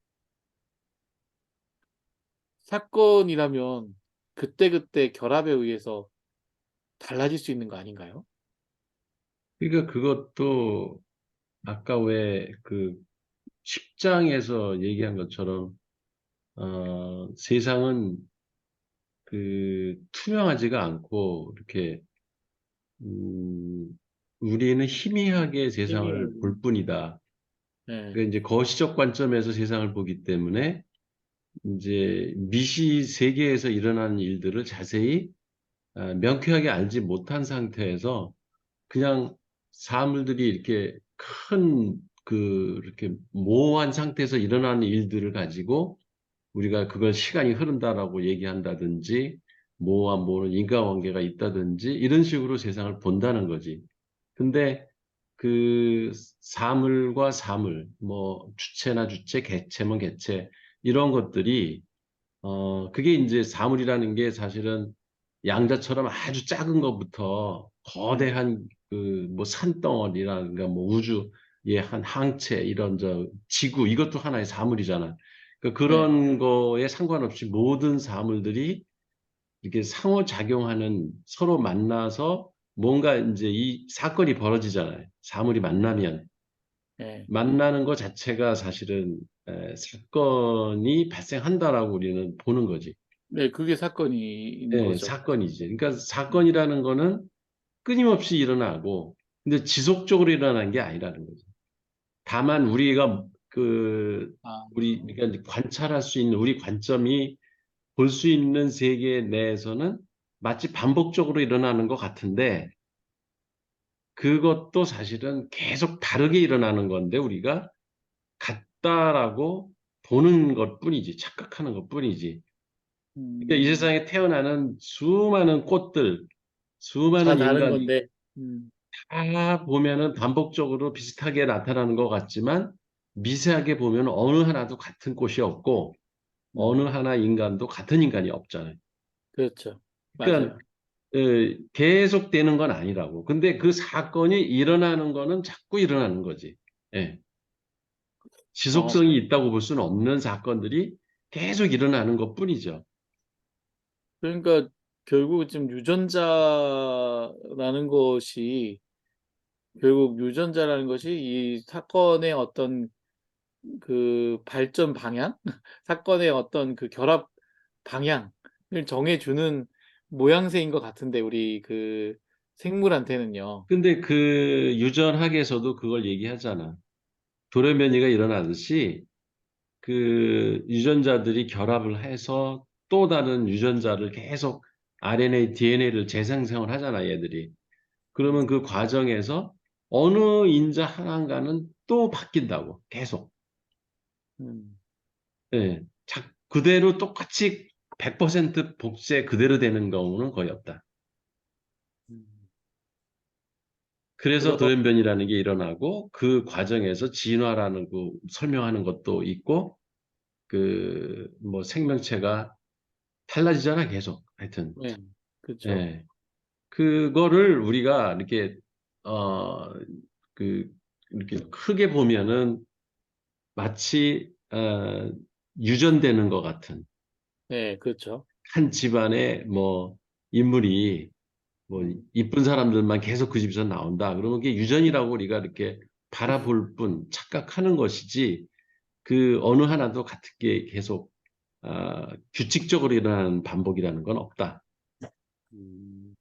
사건이라면 그때그때 결합에 의해서 달라질 수 있는 거 아닌가요? 그러니까 그것도 아까 왜 그 10장에서 얘기한 것처럼 세상은 그 투명하지가 않고 이렇게 음, 우리는 희미하게 세상을 힘이, 볼 뿐이다. 네, 그러니까 이제 거시적 관점에서 세상을 보기 때문에 이제 미시 세계에서 일어나는 일들을 자세히 명쾌하게 알지 못한 상태에서 그냥 사물들이 이렇게 이렇게 모호한 상태에서 일어나는 일들을 가지고 우리가 그걸 시간이 흐른다라고 얘기한다든지 모호한 모호한 인과관계가 있다든지 이런 식으로 세상을 본다는 거지. 근데 그 사물과 사물, 뭐 주체나 주체, 객체면 객체 이런 것들이 그게 이제 사물이라는 게 사실은 양자처럼 아주 작은 것부터 거대한 그 뭐 산덩어리라든가 뭐 우주의 한 항체 이런 저 지구 이것도 하나의 사물이잖아. 그러니까 네, 그런 거에 상관없이 모든 사물들이 이렇게 상호작용하는 서로 만나서 뭔가 이제 이 사건이 벌어지잖아요. 사물이 만나면. 네, 만나는 것 자체가 사실은 사건이 발생한다라고 우리는 보는 거지. 네, 그게 사건인 예, 거죠. 사건이지. 그러니까 사건이라는 거는 끊임없이 일어나고, 근데 지속적으로 일어나는 게 아니라는 거죠. 다만 우리가 아, 우리가 이제 관찰할 수 있는 우리 관점이 볼 수 있는 세계 내에서는 마치 반복적으로 일어나는 것 같은데, 그것도 사실은 계속 다르게 일어나는 건데, 우리가 같다라고 보는 것 뿐이지, 착각하는 것 뿐이지. 그러니까 이 음, 세상에 태어나는 수많은 꽃들, 다 수많은 다른 인간이 건데, 음, 다 보면은 반복적으로 비슷하게 나타나는 것 같지만 미세하게 보면 어느 하나도 같은 꽃이 없고 어느 음, 하나 인간도 같은 인간이 없잖아요. 그렇죠. 그러니까 맞아요. 계속되는 건 아니라고. 근데 그 사건이 일어나는 거는 자꾸 일어나는 거지. 예. 어, 지속성이 있다고 볼 수는 없는 사건들이 계속 일어나는 것뿐이죠. 그러니까 결국 지금 유전자라는 것이 결국 유전자라는 것이 이 사건의 어떤 그 발전 방향, 사건의 어떤 그 결합 방향을 정해주는 모양새인 것 같은데 우리 그 생물한테는요. 근데 그 유전학에서도 그걸 얘기하잖아. 돌연변이가 일어나듯이 그 유전자들이 결합을 해서 또 다른 유전자를 계속 RNA, DNA를 재생성을 하잖아, 얘들이. 그러면 그 과정에서 어느 인자 하나인가는 또 바뀐다고, 계속. 음, 예. 그대로 똑같이 100% 복제 그대로 되는 경우는 거의 없다. 음. 그래서 그럼 돌연변이라는 게 일어나고 그 과정에서 진화라는 거 설명하는 것도 있고 그 뭐 생명체가 달라지잖아, 계속. 하여튼. 네, 그렇죠. 예. 그거를 우리가 이렇게 어 그 이렇게 크게 보면은 마치 유전되는 것 같은 네, 그렇죠. 한 집안에 뭐 인물이 뭐 음, 이쁜 사람들만 계속 그 집에서 나온다. 그러면 그게 유전이라고 우리가 이렇게 바라볼 뿐 착각하는 것이지 그 어느 하나도 같은 게 계속 규칙적으로 일어나는 반복이라는 건 없다. 음.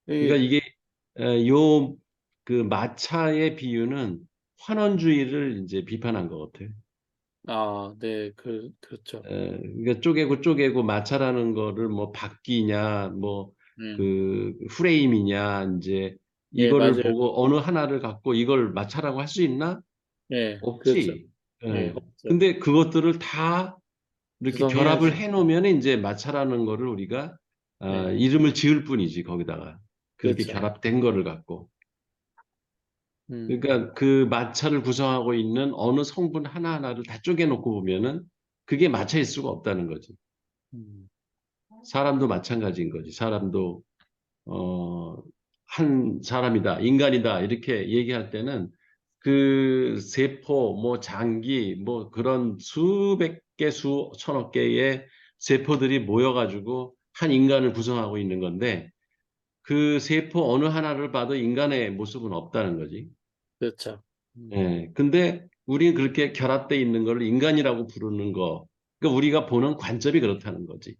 그러니까 이, 이게 요 그 마차의 비유는 환원주의를 이제 비판한 것 같아요. 네, 그렇죠. 그러니까 쪼개고 쪼개고 마차라는 거를 뭐 바퀴냐 뭐 음, 그 프레임이냐 이제 예, 이거를 맞아요. 보고 어느 하나를 갖고 이걸 마차라고 할 수 있나? 예, 그렇죠. 없지. 예, 예. 없죠. 근데 그것들을 다 이렇게 결합을 구성해야지. 해놓으면 이제 마차라는 거를 우리가 예, 이름을 지을 뿐이지 거기다가 그렇게 그렇죠. 결합된 거를 갖고. 음, 그러니까 그 마차를 구성하고 있는 어느 성분 하나하나를 다 쪼개놓고 보면은 그게 마차일 수가 없다는 거지. 음, 사람도 마찬가지인 거지. 사람도 어, 한 사람이다, 인간이다 이렇게 얘기할 때는 그 세포, 뭐 장기, 뭐 그런 수백 개, 수천억 개의 세포들이 모여가지고 한 인간을 구성하고 있는 건데 그 세포 어느 하나를 봐도 인간의 모습은 없다는 거지. 그렇죠. 예. 근데 우리는 그렇게 결합되어 있는 걸 인간이라고 부르는 거. 그러니까 우리가 보는 관점이 그렇다는 거지.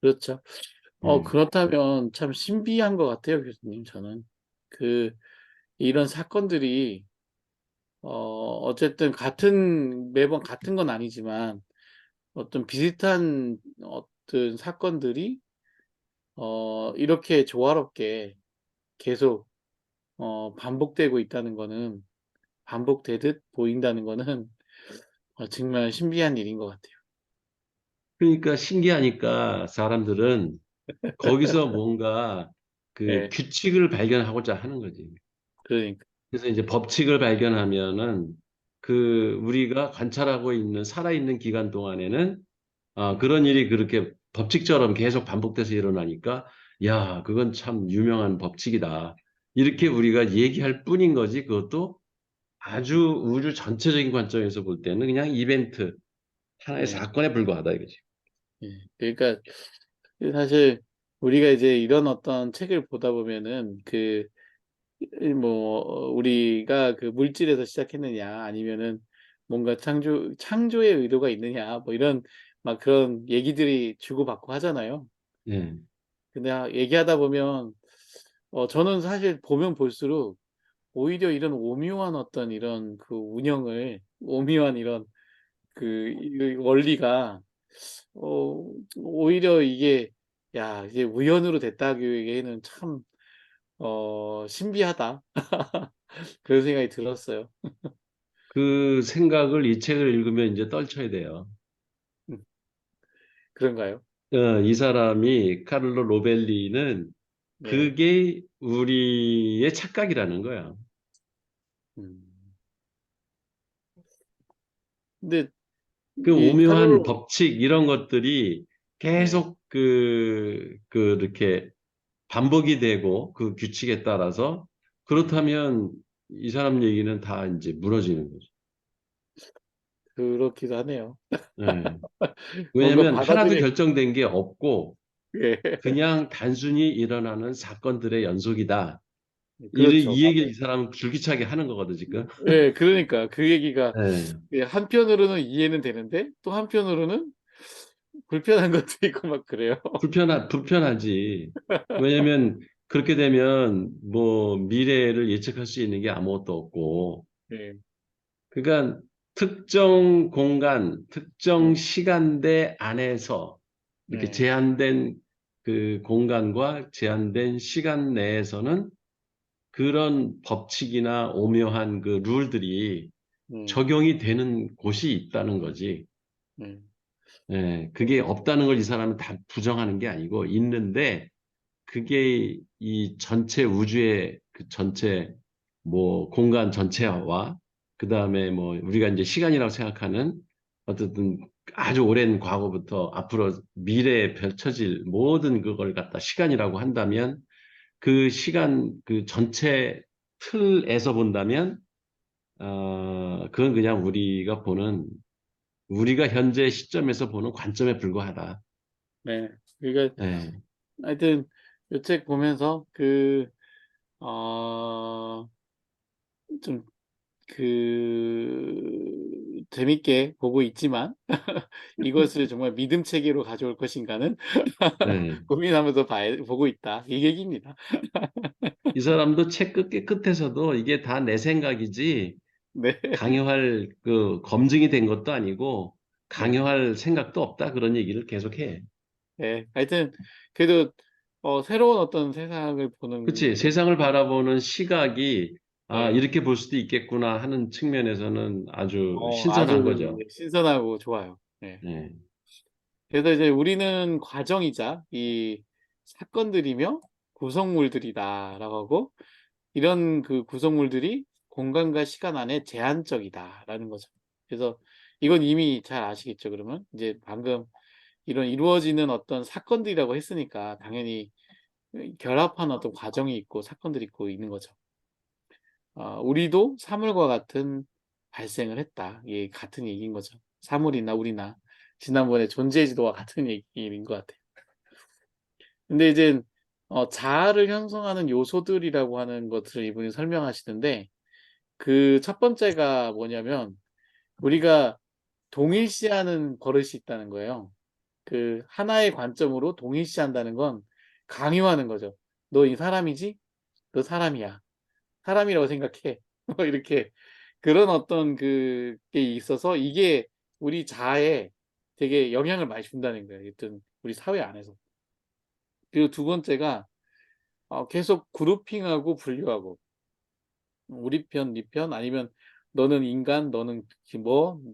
그렇죠. 예. 그렇다면 참 신비한 것 같아요, 교수님, 저는. 그, 이런 사건들이, 어쨌든 매번 같은 건 아니지만, 어떤 비슷한 어떤 사건들이, 이렇게 조화롭게 계속, 반복되고 있다는 거는, 반복되듯 보인다는 거는, 정말 신비한 일인 것 같아요. 그러니까 신기하니까 사람들은 거기서 뭔가 그 예, 규칙을 발견하고자 하는 거지. 그러니까. 그래서 이제 법칙을 발견하면은 그 우리가 관찰하고 있는 살아있는 기간 동안에는 그런 일이 그렇게 법칙처럼 계속 반복돼서 일어나니까 야, 그건 참 유명한 법칙이다. 이렇게 우리가 얘기할 뿐인 거지. 그것도 아주 우주 전체적인 관점에서 볼 때는 그냥 이벤트, 하나의 네. 사건에 불과하다 이거지. 예. 그러니까 사실 우리가 이제 이런 어떤 책을 보다 보면은 우리가 그 물질에서 시작했느냐 아니면은 뭔가 창조의 의도가 있느냐 뭐 이런 막 그런 얘기들이 주고받고 하잖아요. 예. 근데 얘기하다 보면 저는 사실 보면 볼수록 오히려 이런 오묘한 어떤 이런 그 운영을 오묘한 이런 이 원리가 오히려 이게 야 이게 우연으로 됐다기에는 참 신비하다. 그런 생각이 들었어요. 그 생각을 이 책을 읽으면 이제 떨쳐야 돼요. 음 그런가요? 이 사람이 카를로 로벨리는 네. 그게 우리의 착각이라는 거야. 음. 근데 그 이 오묘한 카를로 법칙 이런 것들이 네. 계속 이렇게 반복이 되고 그 규칙에 따라서 그렇다면 이 사람 얘기는 다 이제 무너지는 거죠. 그렇기도 하네요. 예. 뭔가 왜냐하면 하나도 받아들이 결정된 게 없고 예. 그냥 단순히 일어나는 사건들의 연속이다. 그렇죠. 이 얘기를 이 맞아요. 사람은 줄기차게 하는 거거든, 지금. 예. 그러니까 그 얘기가 예. 예 한편으로는 이해는 되는데 또 한편으로는 불편한 것도 있고 막 그래요. 불편하지. 왜냐면 그렇게 되면 뭐 미래를 예측할 수 있는 게 아무것도 없고. 예. 그러니까 특정 공간, 특정 네. 시간대 안에서 이렇게 네. 제한된 그 공간과 제한된 시간 내에서는 그런 법칙이나 오묘한 그 룰들이 음. 적용이 되는 곳이 있다는 거지. 네. 예, 그게 없다는 걸 이 사람은 다 부정하는 게 아니고 있는데 그게 이 전체 우주의 그 전체 뭐 공간 전체와 그다음에 뭐 우리가 이제 시간이라고 생각하는 어쨌든 아주 오랜 과거부터 앞으로 미래에 펼쳐질 모든 그걸 갖다 시간이라고 한다면 그 시간 그 전체 틀에서 본다면 그건 그냥 우리가 현재 시점에서 보는 관점에 불과하다. 네. 그러니까 예. 하여튼 요 책 보면서 어 좀 재밌게 보고 있지만 이것을 정말 믿음 체계로 가져올 것인가는 예. 고민하면서 보고 있다. 이 얘기입니다. 이 사람도 책 끝에서도 이게 다 내 생각이지 네. 강요할 그 검증이 된 것도 아니고 네. 강요할 생각도 없다 그런 얘기를 계속해. 네. 하여튼 그래도 새로운 어떤 세상을 보는 그치? 세상을 바라보는 시각이 네. 이렇게 볼 수도 있겠구나 하는 측면에서는 아주 신선한 아주 거죠. 신선하고 좋아요. 네. 예. 그래서 이제 우리는 과정이자 이 사건들이며 구성물들이다라고 하고 이런 그 구성물들이 공간과 시간 안에 제한적이다라는 거죠. 그래서 이건 이미 잘 아시겠죠, 그러면? 이제 방금 이런 이루어지는 어떤 사건들이라고 했으니까 당연히 결합한 어떤 과정이 있고 사건들이 있고 있는 거죠. 우리도 사물과 같은 발생을 했다. 이게 같은 얘기인 거죠. 사물이나 우리나 지난번에 존재의 지도와 같은 얘기인 것 같아요. 근데 이제 자아를 형성하는 요소들이라고 하는 것들을 이분이 설명하시는데 그 첫 번째가 뭐냐면 우리가 동일시하는 버릇이 있다는 거예요. 그 하나의 관점으로 동일시한다는 건 강요하는 거죠. "너 이 사람이지? 너 사람이야. 사람이라고 생각해." 뭐 이렇게 그런 어떤 그게 있어서 이게 우리 자아에 되게 영향을 많이 준다는 거예요, 어떤 우리 사회 안에서. 그리고 두 번째가 계속 그룹핑하고 분류하고 우리 편, 네 편 아니면 너는 인간, 너는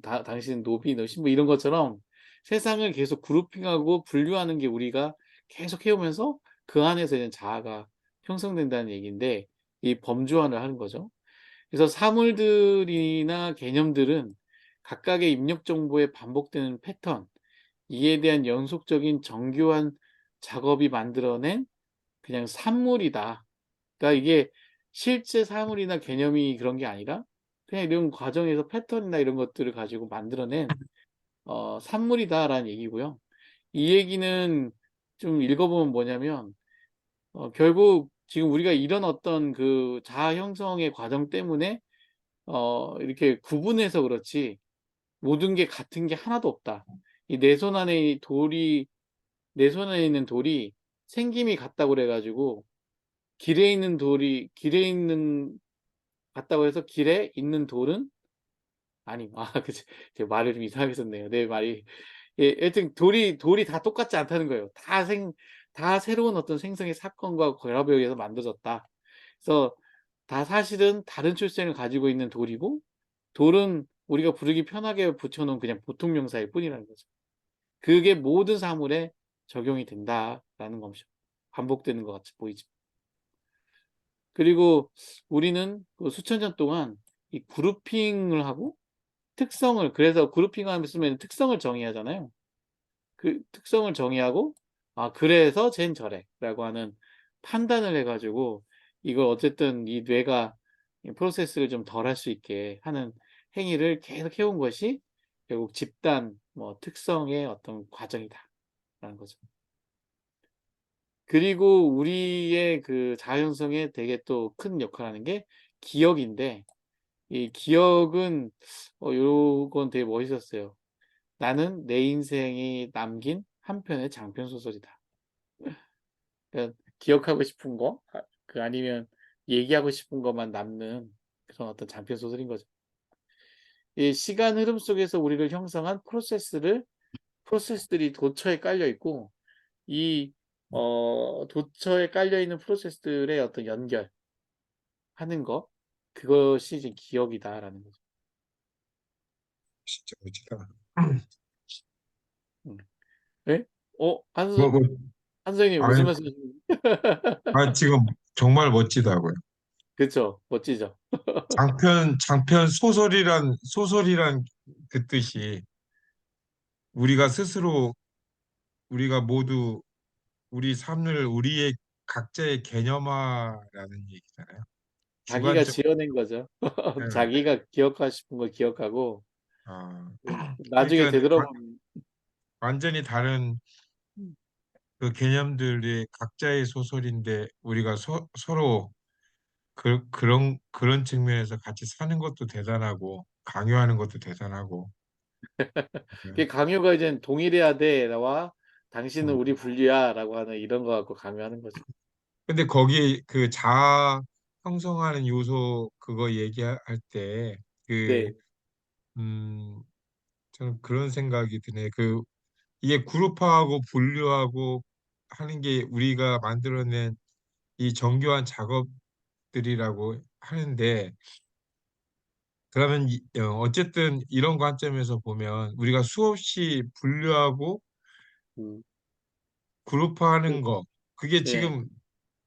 당신은 노비, 너 신부 이런 것처럼 세상을 계속 그룹핑하고 분류하는 게 우리가 계속 해오면서 그 안에서 이제 자아가 형성된다는 얘기인데 이 범주화를 하는 거죠. 그래서 사물들이나 개념들은 각각의 입력 정보에 반복되는 패턴, 이에 대한 연속적인 정교한 작업이 만들어낸 그냥 산물이다. 그러니까 이게 실제 사물이나 개념이 그런 게 아니라 그냥 이런 과정에서 패턴이나 이런 것들을 가지고 만들어낸 산물이다라는 얘기고요. 이 얘기는 좀 읽어보면 뭐냐면 결국 지금 우리가 이런 어떤 그 자아 형성의 과정 때문에 이렇게 구분해서 그렇지 모든 게 같은 게 하나도 없다. 이 내 손 안에 있는 돌이 생김이 같다고 그래 가지고 길에 있는 같다고 해서 길에 있는 돌은 아니 그치. 제가 말을 좀 이상하게 썼네요. 내 말이 예 하여튼 돌이 다 똑같지 않다는 거예요. 다 새로운 어떤 생성의 사건과 결합에 의해서 만들어졌다. 그래서 다 사실은 다른 출생을 가지고 있는 돌이고 돌은 우리가 부르기 편하게 붙여 놓은 그냥 보통 명사일 뿐이라는 거죠. 그게 모든 사물에 적용이 된다라는 것이죠. 반복되는 것 같이 보이죠. 그리고 우리는 그 수천 년 동안 이 그룹핑을 하고 그래서 그룹핑하면 쓰면 특성을 정의하잖아요. 그 특성을 정의하고 '아 그래서 쟨 저래.'라고 하는 판단을 해 가지고 이걸 어쨌든 이 뇌가 이 프로세스를 좀 덜 할 수 있게 하는 행위를 계속 해온 것이 결국 집단 특성의 어떤 과정이다라는 거죠. 그리고 우리의 그 자아 형성에 되게 또 큰 역할을 하는 게 기억인데 이 기억은 요건 되게 멋있었어요. "나는 내 인생이 남긴 한 편의 장편 소설이다." 그러니까 기억하고 싶은 거 아니면 얘기하고 싶은 것만 남는 그런 어떤 장편 소설인 거죠. 이 시간 흐름 속에서 우리를 형성한 프로세스들이 도처에 깔려 있고 이 도처에 깔려 있는 프로세스들의 어떤 연결하는 것 그것이 이제 기억이다라는 거죠. 진짜 멋지다. 음. 네? 뭐, 뭐, 한 선생님 무슨 아니, 말씀이신 지금 정말 멋지다고요. 그쵸. 멋지죠. 장편 소설이란 그 뜻이 우리가 스스로, 우리가 모두 우리 삶을 우리의 각자의 개념화라는 얘기잖아요. 자기가 주관적, 지어낸 거죠. 예. 자기가 기억하고 싶은 걸 기억하고 아, 나중에 그러니까 되돌아보면 완전히 다른 음 그 개념들이 각자의 소설인데 우리가 서로 그런 측면에서 같이 사는 것도 대단하고 강요하는 것도 대단하고. 예. 그게 강요가 이젠 "동일해야 돼."와 "당신은 음. 우리 분류야."라고 하는 이런 거 갖고 강요하는 거죠. 근데 거기 그 자아 형성하는 요소 그거 얘기할 때 그, 네. 음, 저는 그런 생각이 드네. 이게 그룹화하고 분류하고 하는 게 우리가 만들어낸 이 정교한 작업들이라고 하는데, 그러면 어쨌든 이런 관점에서 보면 우리가 수없이 분류하고 음. 그 그룹화하는 거, 그게 예. 지금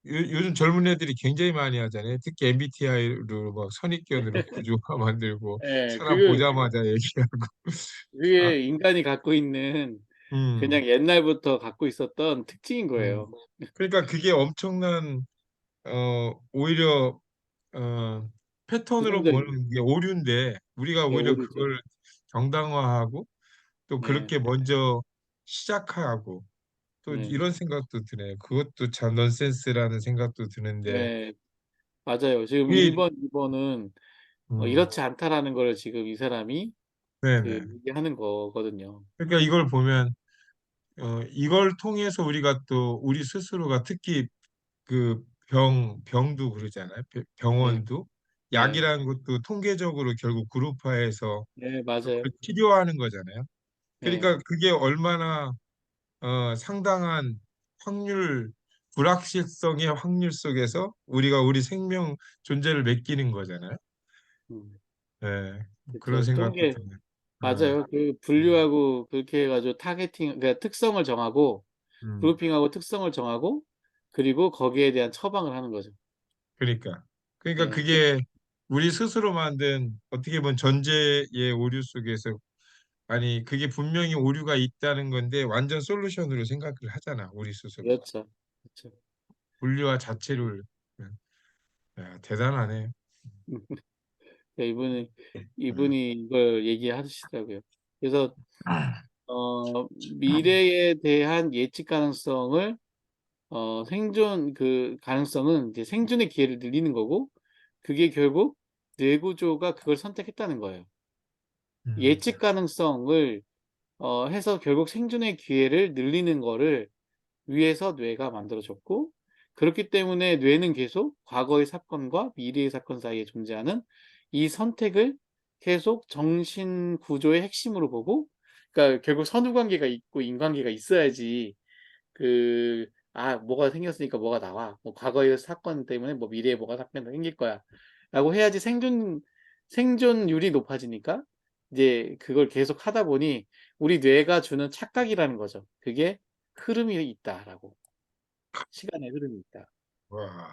요즘 젊은 애들이 굉장히 많이 하잖아요. 특히 MBTI로 막 선입견으로 구조화 만들고 예. 사람 보자마자 얘기하고. 아, 그게 인간이 갖고 있는 음, 그냥 옛날부터 갖고 있었던 특징인 음. 거예요. 그러니까 그게 엄청난 오히려 패턴으로 부정적인 보는 게 오류인데 우리가 예 오히려 오류죠. 그걸 정당화하고 또 네. 그렇게 먼저 시작하고 또 네. 이런 생각도 드네요. 그것도 참 넌센스라는 생각도 드는데 네. 맞아요. 지금 그게 1 번, 2 번은 음, 이렇지 않다라는 걸 지금 이 사람이 네네. 얘기하는 거거든요. 그러니까 이걸 보면 이걸 통해서 우리가 또 우리 스스로가 특히 그 병도 그러잖아요. 네. 병원도 네. 약이라는 것도 통계적으로 결국 그룹화해서 네 그걸 맞아요. 치료하는 거잖아요. 네. 그러니까 그게 얼마나 상당한 확률, 불확실성의 확률 속에서 우리가 우리 생명 존재를 맡기는 거잖아요. 음. 네, 그런 그쵸. 생각도 통계 드네요. 어, 맞아요. 그 음, 분류하고 그렇게 해 가지고 그러니까 특성을 정하고 음. 그룹핑하고 특성을 정하고 그리고 거기에 대한 처방을 하는 거죠. 그러니까. 그러니까 예, 그게 우리 스스로 만든 어떻게 보면 전제의 오류 속에서 아니 그게 분명히 오류가 있다는 건데 완전 솔루션으로 생각을 하잖아 우리 스스로 그렇죠. 그렇죠. 분류와 자체를 야, 대단하네. 예, 이분이 이걸 얘기하시더라고요. 그래서 미래에 대한 예측 가능성을 생존 그 가능성은 이제 생존의 기회를 늘리는 거고, 그게 결국 뇌구조가 그걸 선택했다는 거예요. 음, 예측 가능성을 해서 결국 생존의 기회를 늘리는 거를 위해서 뇌가 만들어졌고, 그렇기 때문에 뇌는 계속 과거의 사건과 미래의 사건 사이에 존재하는 이 선택을 계속 정신 구조의 핵심으로 보고, 그러니까 결국 선후관계가 있고 인관계가 있어야지 뭐가 생겼으니까 뭐가 나와. 뭐 과거의 사건 때문에 뭐 미래에 뭐가 사건이 생길 거야. 라고 해야지 생존율이 높아지니까 이제 그걸 계속 하다 보니 우리 뇌가 주는 착각이라는 거죠. 그게 흐름이 있다라고. 시간의 흐름이 있다. 와,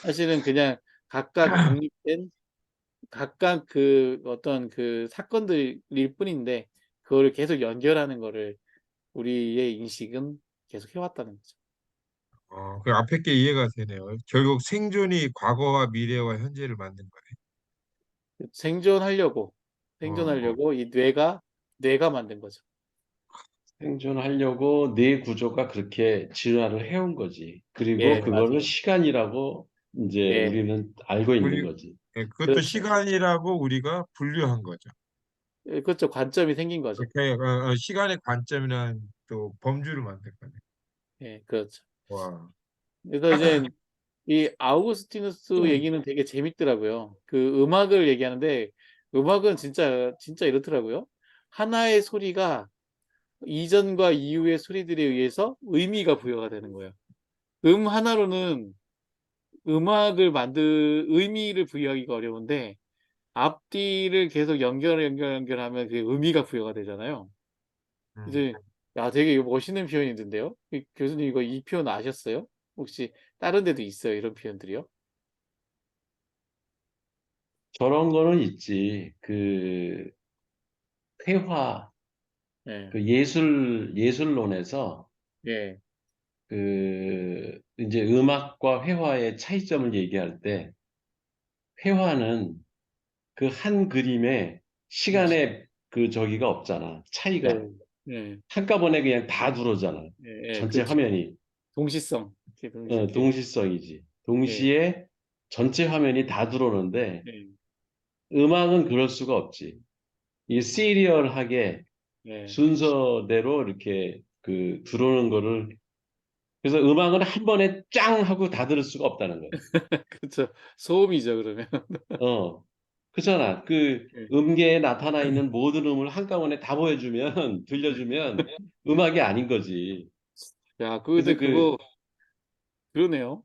사실은 그냥 각각 독립된 각각 그 어떤 그 사건들일 뿐인데 그거를 계속 연결하는 거를 우리의 인식은 계속 해왔다는 거죠. 그 앞에 게 이해가 되네요. 결국 생존이 과거와 미래와 현재를 만든 생존하려고 거네. 생존하려고 이 뇌가 만든 거죠. 생존하려고 뇌 구조가 그렇게 진화를 해온 거지. 그리고 예, 그거를 맞아요. 시간이라고 이제 예, 우리는 알고 있는 우리 거지. 예, 그것도 그렇죠. 시간이라고 우리가 분류한 거죠. 예, 그렇죠. 관점이 생긴 거죠. 이렇게 시간의 관점이란 또 범주를 만든 거네. 예, 그렇죠. 와, 그래서 이제 이 아우구스티누스 얘기는 되게 재밌더라고요. 그 음악을 얘기하는데 음악은 진짜 이렇더라고요. 하나의 소리가 이전과 이후의 소리들에 의해서 의미가 부여가 되는 거예요. 하나로는 의미를 부여하기가 어려운데 앞뒤를 계속 연결하면 그게 의미가 부여가 되잖아요. 음. 이제 야, 되게 이거 멋있는 표현이던데요. 교수님 이거 이 표현 아셨어요? 혹시 다른 데도 있어요, 이런 표현들이요? 저런 거는 있지. 그 회화, 예, 그 예술론에서 예, 이제 음악과 회화의 차이점을 얘기할 때 회화는 그 한 그림에 음, 시간의 그 저기가 없잖아. 차이가. 네, 예, 한꺼번에 그냥 다 들어오잖아. 예, 예, 전체 그렇죠. 화면이. 동시성, 동시성이지. 예, 동시에 전체 화면이 다 들어오는데 예, 음악은 그럴 수가 없지. 이 시리얼하게 예, 순서대로 이렇게 그 들어오는 거를 그래서 음악은 한 번에 짱 하고 다 들을 수가 없다는 거예요. 그렇죠. 소음이죠, 그러면. 어. 그렇잖아. 그 예. 음계에 나타나 있는 모든 음을 한꺼번에 다 보여주면, 들려주면 음악이 아닌 거지. 야, 그래서 근데 그거 그러네요.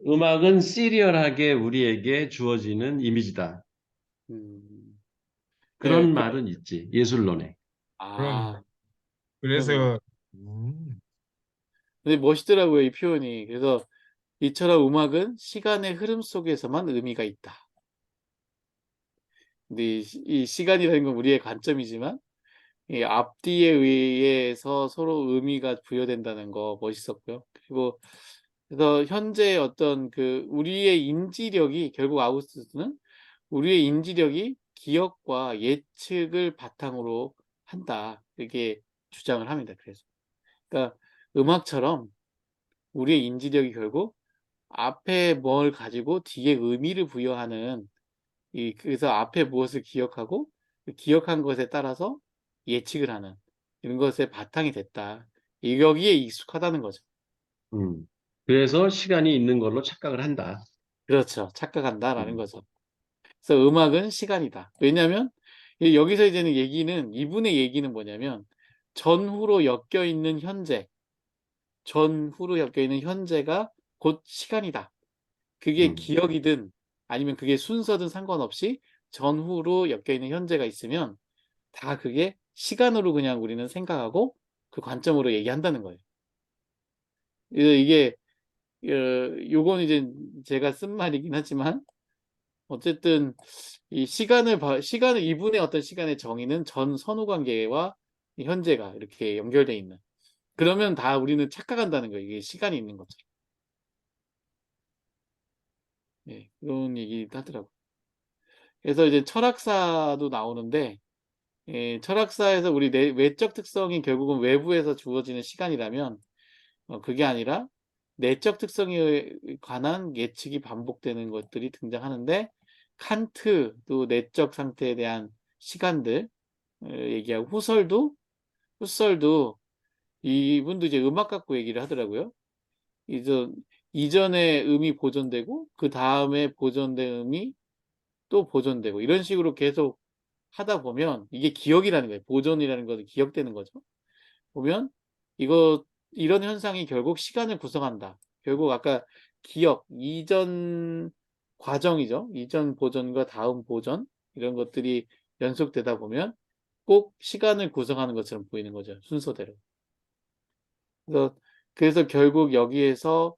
음악은 시리얼하게 우리에게 주어지는 이미지다. 음, 예, 그런 말은 있지. 예술론에. 그런 아, 그러네요. 그래서 음, 근데 멋있더라고요, 이 표현이. 그래서 이처럼 음악은 시간의 흐름 속에서만 의미가 있다. 근데 이 시간이라는 건 우리의 관점이지만 이 앞뒤에 의해서 서로 의미가 부여된다는 거 멋있었고요. 그리고 그래서 현재 어떤 우리의 인지력이 결국 아우구스트는 우리의 인지력이 기억과 예측을 바탕으로 한다. 이렇게 주장을 합니다. 그러니까 음악처럼 우리의 인지력이 결국 앞에 뭘 가지고 뒤에 의미를 부여하는 그래서 앞에 무엇을 기억하고 그 기억한 것에 따라서 예측을 하는 이런 것의 바탕이 됐다. 여기에 익숙하다는 거죠. 음. 그래서 시간이 있는 걸로 착각을 한다. 그렇죠. 착각한다라는 음. 거죠. 그래서 음악은 시간이다. 왜냐하면 여기서 이제는 이분의 얘기는 뭐냐면 전후로 엮여 있는 전후로 엮여 있는 현재가 곧 시간이다. 그게 음. 기억이든 아니면 그게 순서든 상관없이 전후로 엮여 있는 현재가 있으면 다 그게 시간으로 그냥 우리는 생각하고 그 관점으로 얘기한다는 거예요. 이게 요건 이제 제가 쓴 말이긴 하지만 어쨌든 이 시간을 2분의 어떤 시간의 정의는 전 선후 관계와 이 현재가 이렇게 연결돼 있는. 그러면 다 우리는 착각한다는 거예요. 이게 시간이 있는 것처럼. 예, 그런 얘기도 하더라고요. 그래서 이제 철학사도 나오는데, 예, 철학사에서 우리 외적 특성이 결국은 외부에서 주어지는 시간이라면, 그게 아니라 내적 특성에 관한 예측이 반복되는 것들이 등장하는데, 칸트도 내적 상태에 대한 시간들 얘기하고, 후설도 이분도 이제 음악 갖고 얘기를 하더라고요. 이전에 음이 보존되고 그 다음에 보존된 음이 또 보존되고 이런 식으로 계속 하다 보면 이게 기억이라는 거예요. 보존이라는 것은 기억되는 거죠. 보면 이런 현상이 결국 시간을 구성한다. 결국 아까 기억, 이전 과정이죠. 이전 보존과 다음 보존 이런 것들이 연속되다 보면 꼭 시간을 구성하는 것처럼 보이는 거죠. 순서대로. 그래서 결국 여기에서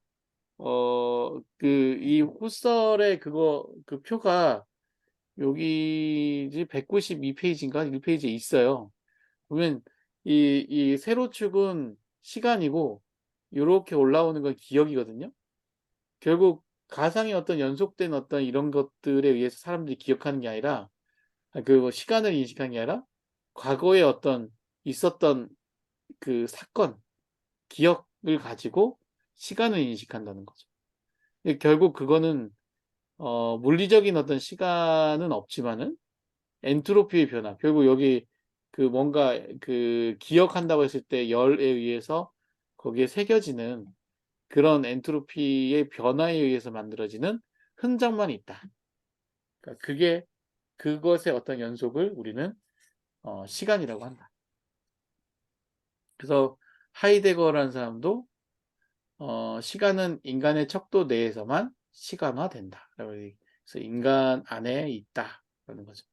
이 후설의 그 표가 여기 192페이지인가 1페이지에 있어요. 보면 이 세로축은 시간이고 이렇게 올라오는 건 기억이거든요. 결국 가상의 어떤 연속된 어떤 이런 것들에 의해서 사람들이 기억하는 게 아니라 그 시간을 인식하는 게 아니라 과거에 어떤 있었던 그 사건, 기억을 가지고 시간을 인식한다는 거죠. 결국 그거는 물리적인 어떤 시간은 없지만은 엔트로피의 변화. 결국 여기 그 뭔가 그 기억한다고 했을 때 열에 의해서 거기에 새겨지는 그런 엔트로피의 변화에 의해서 만들어지는 흔적만 있다. 그러니까 그것의 어떤 연속을 우리는 시간이라고 한다. 그래서 하이데거라는 사람도 시간은 인간의 척도 내에서만 시간화된다. 그래서 인간 안에 있다. 라는 거죠.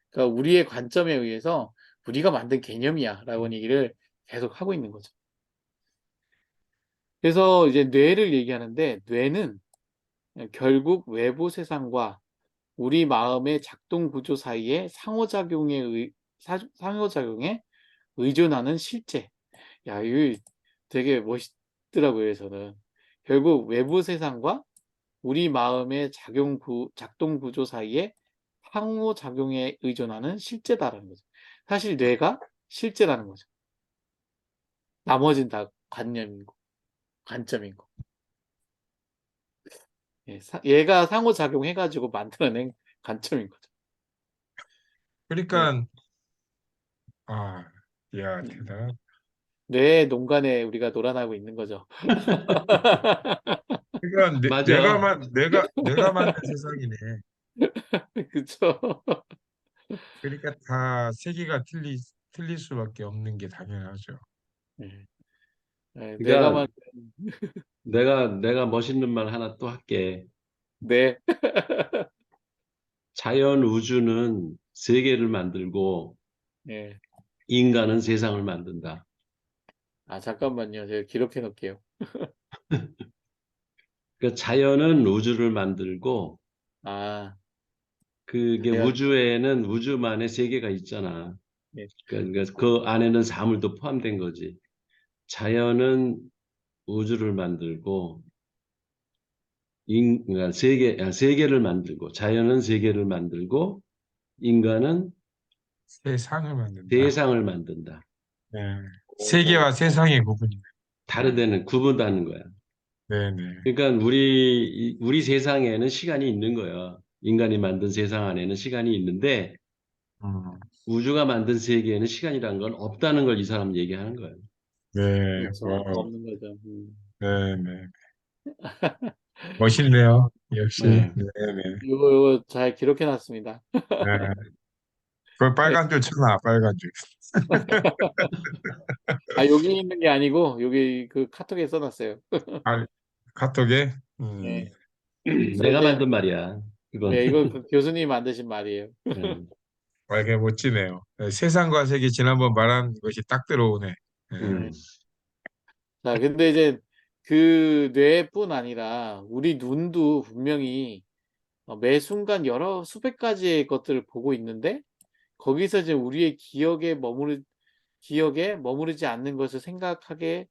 그러니까 우리의 관점에 의해서 우리가 만든 개념이야. 라고 얘기를 계속 하고 있는 거죠. 그래서 이제 뇌를 얘기하는데 뇌는 결국 외부 세상과 우리 마음의 작동 구조 사이의 상호작용에 의존하는 실제. 야, 이거 되게 멋있더라고요, 저는. 결국 외부 세상과 우리 마음의 작동 구조 사이에 상호작용에 의존하는 실제다라는 거죠. 사실 뇌가 실제라는 거죠. 나머지는 다 관념이고, 관점이고. 예, 얘가 상호작용해가지고 만들어낸 관점인 거죠. 예, 그러니까 아, 야, 음, 대단하다. 뇌의 농간에 우리가 놀아나고 있는 거죠. 그러니까 맞아. 내가 만든 세상이네. 그쵸? 그러니까 다 세계가 틀릴 수밖에 없는 게 당연하죠. 예, 예, 내가 그러니까 만, 내가 멋있는 말 하나 또 할게. 네, 자연 우주는 세계를 만들고 예. 인간은 세상을 만든다. 아, 잠깐만요. 제가 기록해 놓을게요. 그 자연은 우주를 만들고 아, 그게 자연, 우주에는 우주만의 세계가 있잖아. 예. 그러니까 그 안에는 사물도 포함된 거지. 자연은 우주를 만들고 그러니까 세계를 만들고 자연은 세계를 만들고 인간은 세상을 만든다. 세상을 만든다. 네. 오, 세계와 세상의 구분이. 다른 데는 구분하는 거야. 네네. 그러니까 우리 세상에는 시간이 있는 거야. 인간이 만든 세상 안에는 시간이 있는데 음, 우주가 만든 세계에는 시간이라는 건 없다는 걸 이 사람 얘기하는 거예요. 네. 그렇죠. 와, 없는 거죠. 네네. 멋있네요. 역시. 네. 네네. 이거 잘 기록해 놨습니다. 네. 그 빨간 줄 쳐놔, 빨간 줄. 아, 여기 있는 게 아니고, 여기 그 카톡에 써놨어요. 아, 카톡에? 네. 그래서 내가 이제, 만든 말이야. 이건. 네, 이거 그 교수님이 만드신 말이에요. 음, 빨개 멋지네요. 네, 세상과 세계 지난번 말한 것이 딱 들어오네. 네. 네. 음, 자, 근데 이제 그 뇌뿐 아니라 우리 눈도 분명히 매 순간 여러 수백 가지의 것들을 보고 있는데 거기서 이제 우리의 기억에 머무르지 않는 것을 생각하게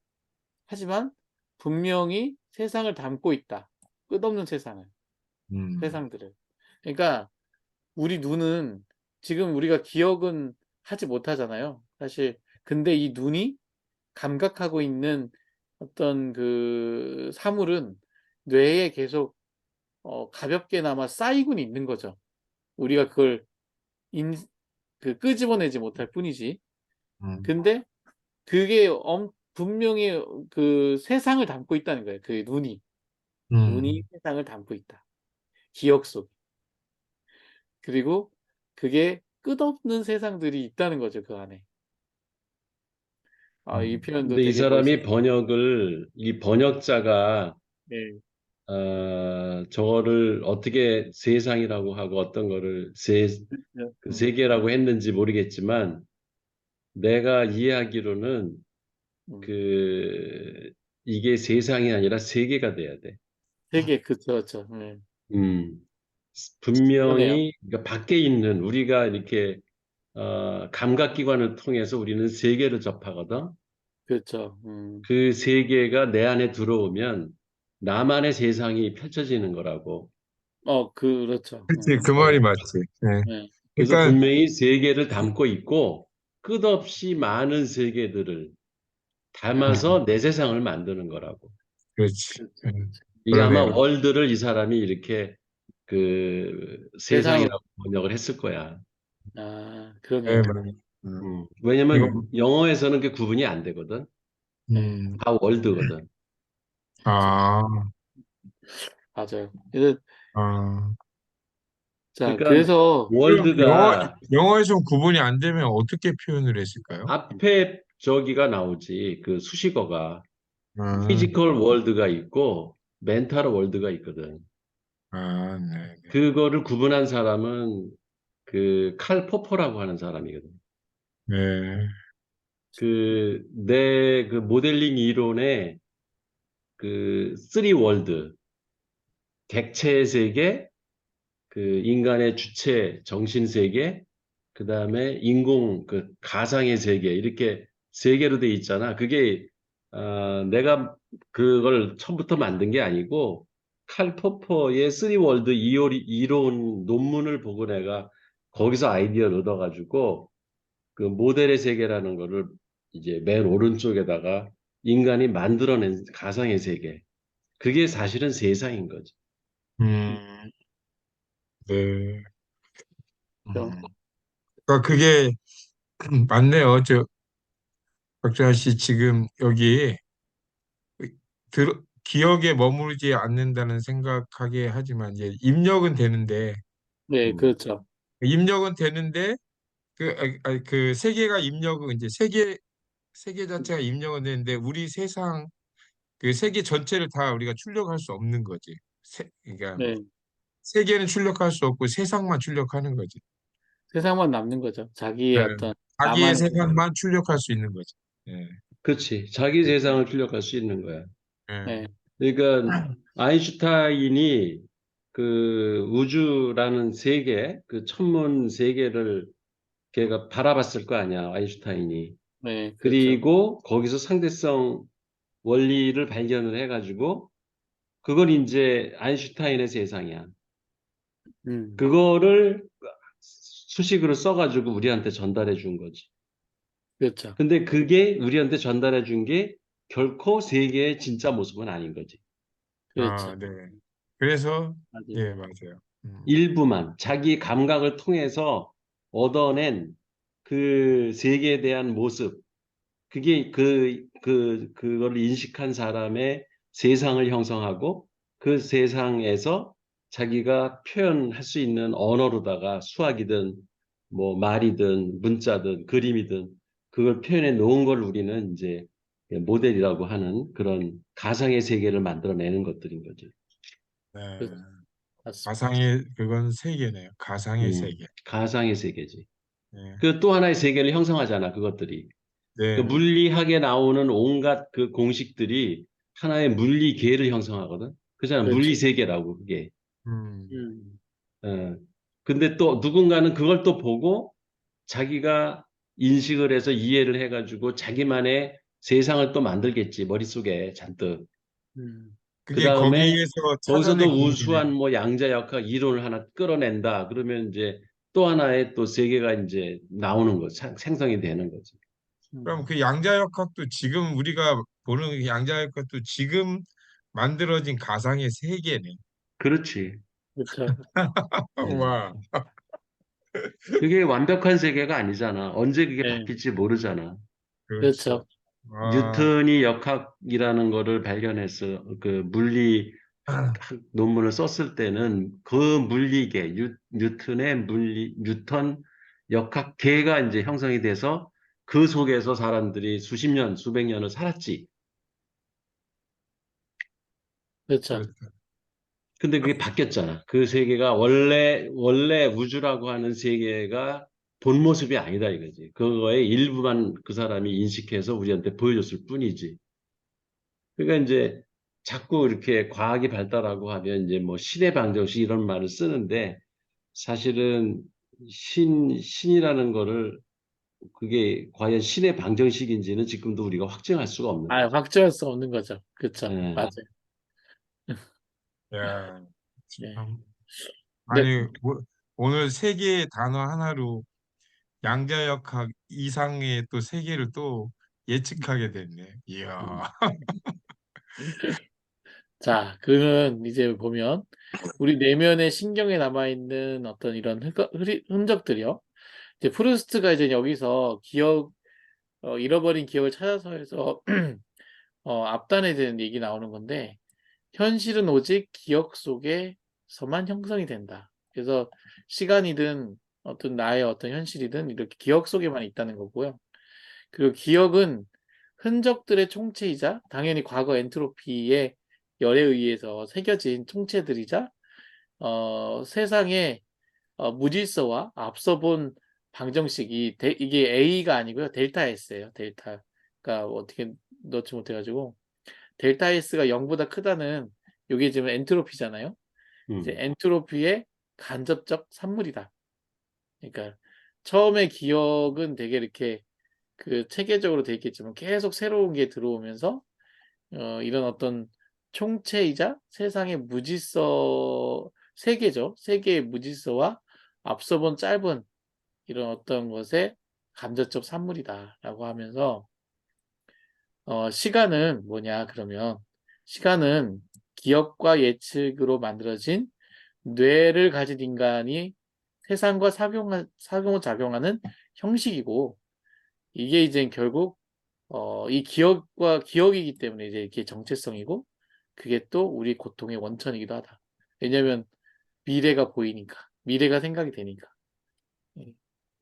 하지만 분명히 세상을 담고 있다. 끝없는 음, 세상들을. 그러니까 우리 눈은 지금 우리가 기억은 하지 못하잖아요. 사실 근데 이 눈이 감각하고 있는 어떤 그 사물은 뇌에 계속 가볍게나마 쌓이고는 있는 거죠. 우리가 그걸 인 끄집어내지 못할 뿐이지. 음, 근데 그게 분명히 그 세상을 담고 있다는 거예요. 그 눈이 음, 세상을 담고 있다. 기억 속. 그리고 그게 끝없는 세상들이 있다는 거죠, 그 안에. 이 표현도 근데 이 되게 사람이 멋있어요. 번역을, 이 번역자가, 네. 저거를 어떻게 세상이라고 하고 어떤 거를 그렇죠. 그 세계라고 했는지 모르겠지만, 내가 이해하기로는 음. 그, 이게 세상이 아니라 세계가 돼야 돼. 되게 그쵸. 네. 음, 그러네요. 분명히, 그러니까 밖에 있는 우리가 이렇게, 감각기관을 통해서 우리는 세계를 접하거든. 그렇죠. 그 세계가 내 안에 들어오면 나만의 세상이 펼쳐지는 거라고. 그렇죠. 그치, 그 말이 맞지. 네. 네. 그래서 그러니까, 분명히 세계를 담고 있고 끝없이 많은 세계들을 음, 담아서 내 세상을 만드는 거라고. 그렇지. 그렇죠. 이게 아마 그러네요. 월드를 이 사람이 이렇게 그 세상으로. 세상이라고 번역을 했을 거야. 네, 그러네요. 이거, 왜냐면 영어에서는 그 구분이 안 되거든. 네. 다 월드거든. 그렇죠. 아, 맞아요. 그래서 아. 자, 그러니까 그래서 그럼 월드가 영어에서 구분이 안 되면 어떻게 표현을 했을까요? 앞에 저기가 나오지. 그 수식어가 아, 피지컬 월드가 있고 멘탈 월드가 있거든. 네, 그거를 구분한 사람은 그 칼 포퍼라고 하는 사람이거든. 네. 내 그 모델링 이론의 그 쓰리 월드, 객체 세계, 그 인간의 주체 정신 세계, 그 다음에 인공 그 가상의 세계 이렇게 세 개로 돼 있잖아. 그게 내가 그걸 처음부터 만든 게 아니고 칼 포퍼의 쓰리 월드 이론 논문을 보고 내가 거기서 아이디어를 얻어가지고 그 모델의 세계라는 거를 이제 맨 오른쪽에다가 인간이 만들어낸 가상의 세계. 그게 사실은 세상인 거지. 음, 네. 좀, 그러니까 그게 맞네요. 박정환 씨 지금 여기 기억에 머무르지 않는다는 생각하게 하지만 이제 입력은 되는데 네, 음, 그렇죠. 입력은 되는데 그 세계가 입력은 이제 세계 자체가 입력은 되는데 우리 세상 그 세계 전체를 다 우리가 출력할 수 없는 거지. 그러니까 네. 세계는 출력할 수 없고 세상만 출력하는 거지. 세상만 남는 거죠. 자기의 네. 어떤 자기의 나만의 세상. 세상만 출력할 수 있는 거지. 네. 그렇지. 자기 세상을 출력할 수 있는 거야. 네. 네. 그러니까 아인슈타인이 그 우주라는 세계, 그 천문 세계를 걔가 바라봤을 거 아니야, 아인슈타인이. 네, 그렇죠. 그리고 거기서 상대성 원리를 발견을 해가지고 그걸 이제 아인슈타인의 세상이야. 음, 그거를 수식으로 써가지고 우리한테 전달해 준 거지. 그렇죠. 근데 그게 우리한테 전달해 준 게 결코 세계의 진짜 모습은 아닌 거지. 그렇죠. 네. 그래서 맞아요. 예, 맞아요. 일부만 자기 감각을 통해서 얻어낸 그 세계에 대한 모습, 그게 그걸 인식한 사람의 세상을 형성하고 그 세상에서 자기가 표현할 수 있는 언어로다가 수학이든 뭐 말이든 문자든 그림이든 그걸 표현해 놓은 걸 우리는 이제 모델이라고 하는 그런 가상의 세계를 만들어내는 것들인 거지. 그렇죠. 네. 맞습니다. 가상의 그건 세계네요. 가상의 세계. 가상의 세계지. 네. 그 또 하나의 세계를 형성하잖아, 그것들이. 그 네, 네. 물리학에 나오는 온갖 그 공식들이 하나의 물리계를 형성하거든. 그잖아. 그렇죠. 물리세계라고 그게. 음. 음, 어. 근데 또 누군가는 그걸 또 보고 자기가 인식을 해서 이해를 해가지고 자기만의 세상을 또 만들겠지. 머릿속에 잔뜩. 음, 그 그게 다음에 거기에서 찾아낸 거기서도 공기네. 우수한 뭐 양자역학 이론을 하나 끌어낸다. 그러면 이제 또 하나의 또 세계가 이제 나오는 거, 생성이 되는 거지. 그럼 음. 그 양자역학도 지금 우리가 보는 그 양자역학도 지금 만들어진 가상의 세계네. 그렇지. 그렇죠. 음. 와, 그게 완벽한 세계가 아니잖아. 언제 그게 네, 바뀔지 모르잖아. 그렇지. 그렇죠. 아, 뉴턴이 역학이라는 거를 발견했어. 그 물리 논문을 썼을 때는 그 물리계, 뉴턴의 뉴턴 역학계가 이제 형성이 돼서 그 속에서 사람들이 수십 년, 수백 년을 살았지. 그렇죠. 그렇다. 근데 그게 바뀌었잖아. 그 세계가 원래 우주라고 하는 세계가 본 모습이 아니다 이거지. 그거의 일부만 그 사람이 인식해서 우리한테 보여줬을 뿐이지. 그러니까 이제 자꾸 이렇게 과학이 발달하고 하면 이제 뭐 신의 방정식 이런 말을 쓰는데 사실은 신이라는 거를 그게 과연 신의 방정식인지는 지금도 우리가 확증할 수가 없는 아, 거죠. 확정할 수 없는 거죠. 그렇죠. 예. 맞아요. 야, 네. 참. 근데 아니, 오늘 세계 단어 하나로 양자역학 이상의 또 세계를 또 예측하게 됐네. 음. 이야. 자, 그는 이제 보면 우리 내면의 신경에 남아 있는 어떤 이런 흔적들이요. 이제 프루스트가 이제 여기서 잃어버린 기억을 찾아서 해서 앞단에 대한 얘기 나오는 건데 현실은 오직 기억 속에서만 형성이 된다. 그래서 시간이든 어떤 나의 어떤 현실이든 이렇게 기억 속에만 있다는 거고요. 그리고 기억은 흔적들의 총체이자 당연히 과거 엔트로피의 열에 의해서 새겨진 총체들이자 세상의 무질서와 앞서 본 방정식이 이게 A가 아니고요. 델타 S예요. 델타가 어떻게 넣지 못해가지고 델타 S가 0보다 크다는 이게 지금 엔트로피잖아요. 이제 음. 엔트로피의 간접적 산물이다. 그러니까 처음에 기억은 되게 이렇게 그 체계적으로 돼 있겠지만 계속 새로운 게 들어오면서 이런 어떤 총체이자 세상의 세계죠. 세계의 무질서와 앞서 본 짧은 이런 어떤 것의 간접적 산물이다라고 하면서 시간은 뭐냐 그러면 시간은 기억과 예측으로 만들어진 뇌를 가진 인간이 세상과 상호작용하는 형식이고 이게 이제 결국 이 기억이기 때문에 이제 이게 정체성이고 그게 또 우리 고통의 원천이기도 하다. 왜냐면 미래가 보이니까 미래가 생각이 되니까 예.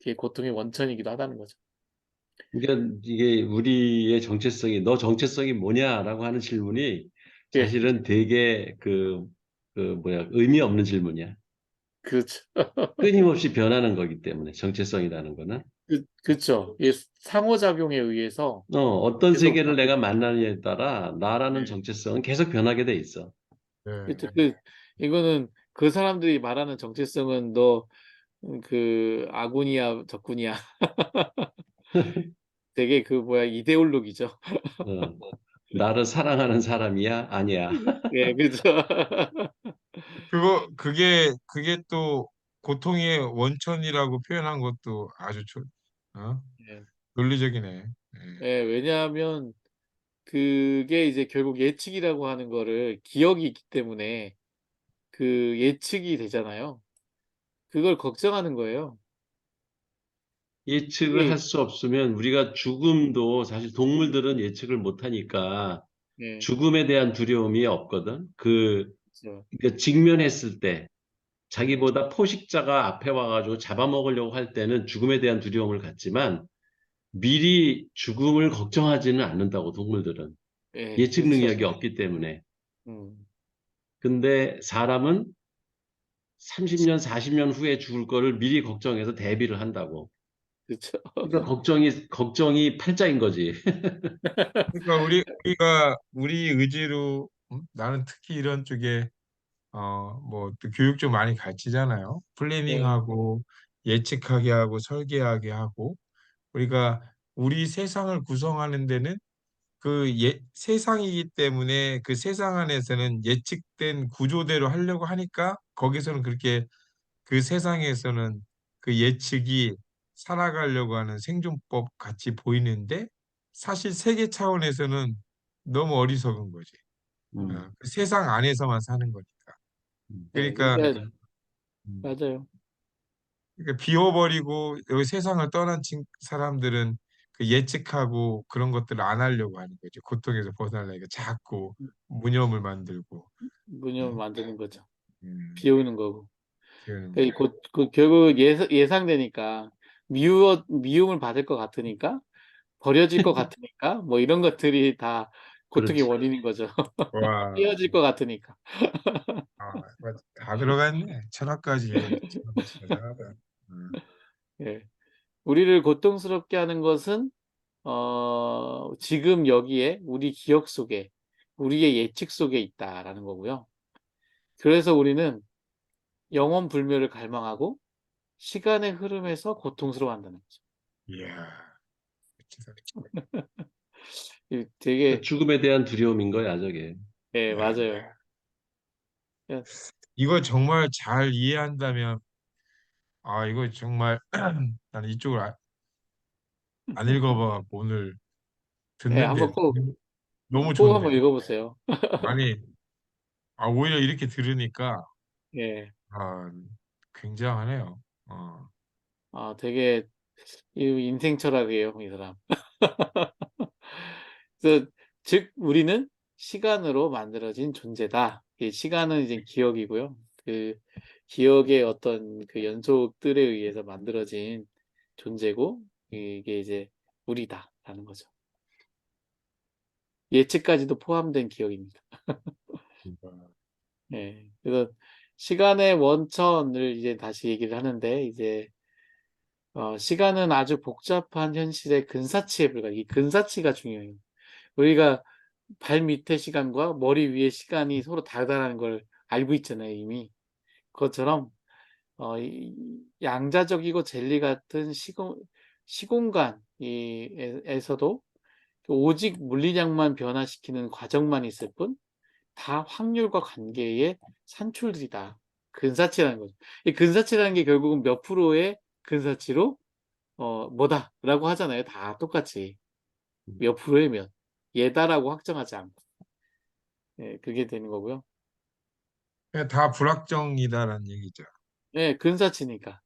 그게 고통의 원천이기도 하다는 거죠. 그러니까 이게 우리의 정체성이 너 정체성이 뭐냐라고 하는 질문이 예, 사실은 되게 뭐야 의미 없는 질문이야. 그렇죠. 끊임없이 변하는 거기 때문에 정체성이라는 거는 그렇죠. 이게 상호작용에 의해서 어떤 계속 세계를 바뀌. 내가 만나느냐에 따라 나라는 네. 정체성은 계속 변하게 돼 있어. 네. 그렇죠. 이거는 그 사람들이 말하는 정체성은 너 그 아군이야 적군이야 되게 그 뭐야 이데올로기죠. 어, 나를 사랑하는 사람이야? 아니야. 예, 그렇죠. 그게 또 고통의 원천이라고 표현한 것도 아주 어? 예. 논리적이네. 예. 예, 왜냐하면 그게 이제 결국 예측이라고 하는 거를 기억이 있기 때문에 그 예측이 되잖아요. 그걸 걱정하는 거예요. 예측을 그게 할 수 없으면 우리가 죽음도 사실 동물들은 예측을 못 하니까 예, 죽음에 대한 두려움이 없거든. 그렇죠. 그러니까 직면했을 때 예, 자기보다 포식자가 앞에 와가지고 잡아먹으려고 할 때는 죽음에 대한 두려움을 갖지만 미리 죽음을 걱정하지는 않는다고 동물들은. 예, 예측 그렇죠. 능력이 없기 때문에. 음, 근데 사람은 30년, 40년 후에 죽을 거를 미리 걱정해서 대비를 한다고. 그렇죠. 그러니까 걱정이 팔자인 거지. 그러니까 우리 의지로 나는 특히 이런 쪽에 뭐 또 교육 좀 많이 가르치잖아요. 네, 플래닝하고 예측하게 하고 설계하게 하고 우리가 우리 세상을 구성하는 데는 세상이기 때문에 그 세상 안에서는 예측된 구조대로 하려고 하니까 거기서는 그렇게 그 세상에서는 그 예측이 살아가려고 하는 생존법 같이 보이는데 사실 세계 차원에서는 너무 어리석은 거지. 음, 그 세상 안에서만 사는 거니까. 네, 그러니까 그러니까 음, 맞아요. 비워버리고 여기 세상을 떠난 사람들은 그 예측하고 그런 것들을 안 하려고 하는 거지. 고통에서 벗어나려니까 자꾸 무념을 만들고 무념을 음, 만드는 거죠. 음, 비우는 거고. 그러는 그, 거죠. 결국 예상되니까 미움을 받을 것 같으니까 버려질 것 같으니까 뭐 이런 것들이 다 고통의 그렇지. 원인인 거죠. 와, 띄어질 것 같으니까. 맞아. 다 들어갔네. 철학까지 참 대단하다. 음, 예. 우리를 고통스럽게 하는 것은 지금 여기에 우리 기억 속에 우리의 예측 속에 있다라는 거고요. 그래서 우리는 영원 불멸을 갈망하고 시간의 흐름에서 고통스러워한다는 거죠. 이야, 멋지다. 되게 죽음에 대한 두려움인 거야, 저게. 예, 야, 맞아요. 예, 이거 정말 잘 이해한다면, 이거 정말 나는 이쪽을 안 읽어봐 오늘 예, 듣는데 한번 너무 꼭 좋네. 한번 읽어보세요. 아니, 오히려 이렇게 들으니까 예, 아, 굉장하네요. 되게 이 인생 철학이에요, 이 사람. 그래서 즉 우리는 시간으로 만들어진 존재다. 이 시간은 이제 기억이고요. 그 기억의 어떤 그 연속들에 의해서 만들어진 존재고 이게 이제 우리다라는 거죠. 예측까지도 포함된 기억입니다. 예. 그래서 시간의 원천을 이제 다시 얘기를 하는데 이제 시간은 아주 복잡한 현실의 근사치에 불과해요. 이 근사치가 중요해요. 우리가 발 밑의 시간과 머리 위의 시간이 서로 다르다는 걸 알고 있잖아요, 이미. 그것처럼 이 양자적이고 젤리 같은 시공간 에서도 오직 물리량만 변화시키는 과정만 있을 뿐 다 확률과 관계의 산출들이다. 근사치라는 거죠. 이 근사치라는 게 결국은 몇 프로의 근사치로 뭐다라고 하잖아요. 다 똑같이 몇 프로의 몇 예다라고 확정하지 않고 예, 그게 되는 거고요. 그냥 다 불확정이다라는 얘기죠. 예, 근사치니까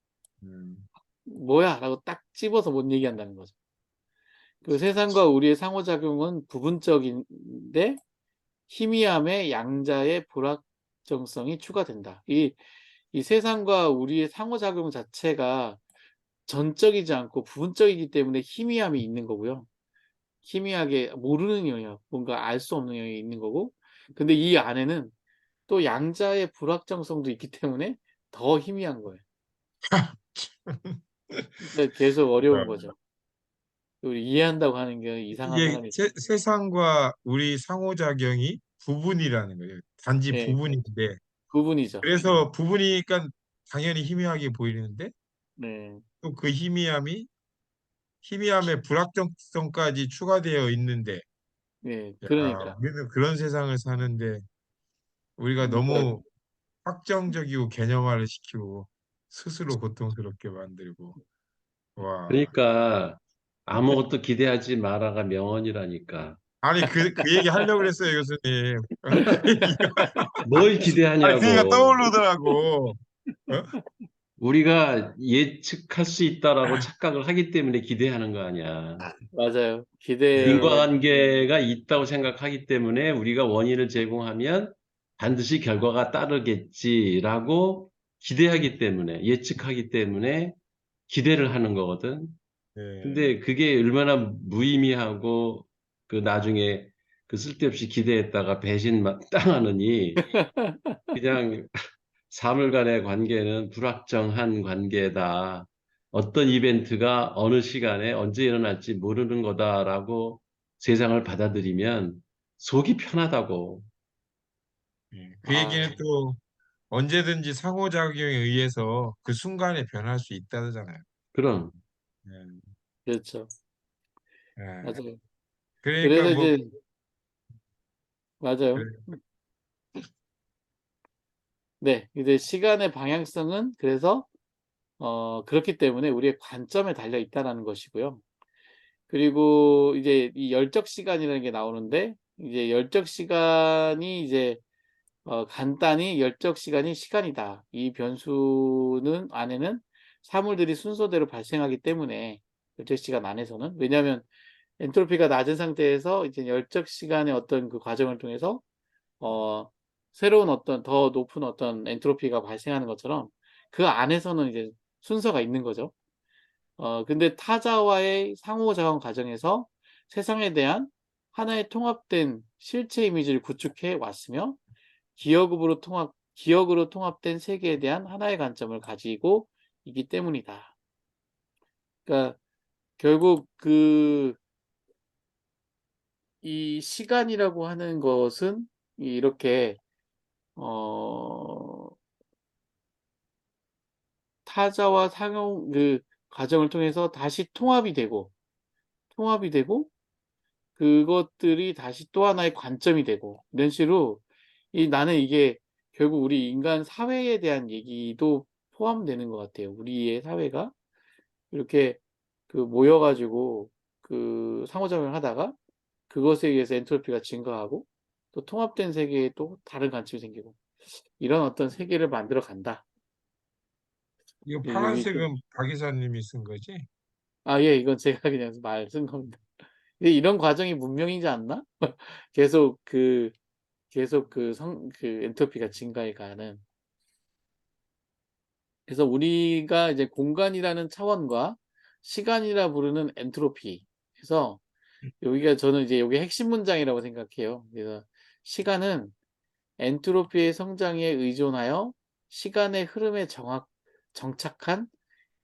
음, 뭐야라고 딱 집어서 못 얘기한다는 거죠. 그 세상과 우리의 상호작용은 부분적인데 희미함에 양자의 불확정성이 추가된다. 이 세상과 우리의 상호작용 자체가 전적이지 않고 부분적이기 때문에 희미함이 있는 거고요. 희미하게 모르는 영역, 뭔가 알 수 없는 영역이 있는 거고, 근데 이 안에는 또 양자의 불확정성도 있기 때문에 더 희미한 거예요. 그러니까 계속 어려운 거죠. 우리 이해한다고 하는 게 이상한 이게 사람이 세상과 우리 상호작용이 부분이라는 거예요. 단지 예, 부분인데 부분이죠. 그래서 부분이니까 당연히 희미하게 보이는데 네, 또 그 희미함에 불확정성까지 추가되어 있는데 네, 야, 그러니까. 우리는 그런 세상을 사는데 우리가 그러니까 너무 확정적이고 개념화를 시키고 스스로 고통스럽게 만들고 와 그러니까 아무것도 기대하지 마라가 명언이라니까. 아니 그 얘기 하려고 그랬어요 교수님 뭘 아니 그 얘기가 기대하냐고. 떠오르더라고 어? 우리가 예측할 수 있다라고 착각을 하기 때문에 기대하는 거 아니야. 맞아요. 기대를 인과관계가 있다고 생각하기 때문에 우리가 원인을 제공하면 반드시 결과가 따르겠지라고 기대하기 때문에, 예측하기 때문에 기대를 하는 거거든. 네. 근데 그게 얼마나 무의미하고 그 나중에 그 쓸데없이 기대했다가 배신 당하느니 그냥 사물 간의 관계는 불확정한 관계다. 어떤 이벤트가 어느 시간에 언제 일어날지 모르는 거다라고 세상을 받아들이면 속이 편하다고. 예. 그 아, 얘기는 또 언제든지 상호작용에 의해서 그 순간에 변할 수 있다잖아요. 그런, 예. 그렇죠. 예. 맞아요. 그러니까 그래서 뭐 이제 맞아요. 그래. 네, 이제 시간의 방향성은 그래서 그렇기 때문에 우리의 관점에 달려 있다라는 것이고요. 그리고 이제 이 열적 시간이라는 게 나오는데 이제 열적 시간이 이제 간단히 열적 시간이 시간이다. 이 변수는 안에는 사물들이 순서대로 발생하기 때문에 열적 시간 안에서는 왜냐하면 엔트로피가 낮은 상태에서 이제 열적 시간의 어떤 그 과정을 통해서 어 새로운 어떤 더 높은 어떤 엔트로피가 발생하는 것처럼 그 안에서는 이제 순서가 있는 거죠. 근데 타자와의 상호작용 과정에서 세상에 대한 하나의 통합된 실체 이미지를 구축해 왔으며 기억으로 통합된 세계에 대한 하나의 관점을 가지고 있기 때문이다. 그러니까 결국 이 시간이라고 하는 것은 이렇게 어 타자와 상용 그 과정을 통해서 다시 통합이 되고 그것들이 다시 또 하나의 관점이 되고 이런 식으로 나는 이게 결국 우리 인간 사회에 대한 얘기도 포함되는 것 같아요. 우리의 사회가 이렇게 모여 가지고 상호작용을 하다가 그것에 의해서 엔트로피가 증가하고 또 통합된 세계에 또 다른 관점이 생기고 이런 어떤 세계를 만들어 간다. 이거 여기 좀 파란색은 박 이사님이 쓴 거지? 예. 이건 제가 그냥 말 쓴 겁니다. 근데 이런 과정이 문명이지 않나? 계속 엔트로피가 증가해 가는. 그래서 우리가 이제 공간이라는 차원과 시간이라 부르는 엔트로피. 그래서 여기가 저는 이제 요게 핵심 문장이라고 생각해요. 그래서 시간은 엔트로피의 성장에 의존하여 시간의 흐름에 정착한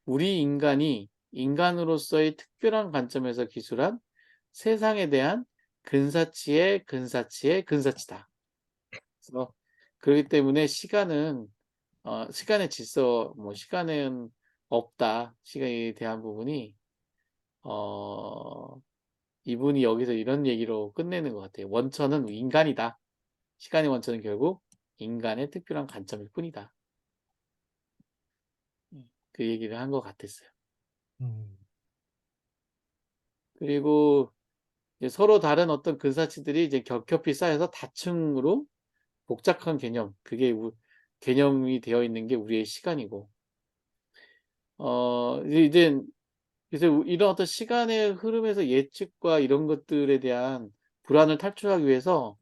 우리 인간이 인간으로서의 특별한 관점에서 기술한 세상에 대한 근사치의 근사치의 근사치다. 그래서 그렇기 때문에 시간의 질서, 뭐 시간은 없다. 시간에 대한 부분이 어, 이분이 여기서 이런 얘기로 끝내는 것 같아요. 원천은 인간이다. 시간의 원천은 결국 인간의 특별한 관점일 뿐이다. 그 얘기를 한 것 같았어요. 음. 그리고 이제 서로 다른 어떤 근사치들이 이제 겹겹이 쌓여서 다층으로 복잡한 개념, 개념이 되어 있는 게 우리의 시간이고, 이제 그래서 이런 어떤 시간의 흐름에서 예측과 이런 것들에 대한 불안을 탈출하기 위해서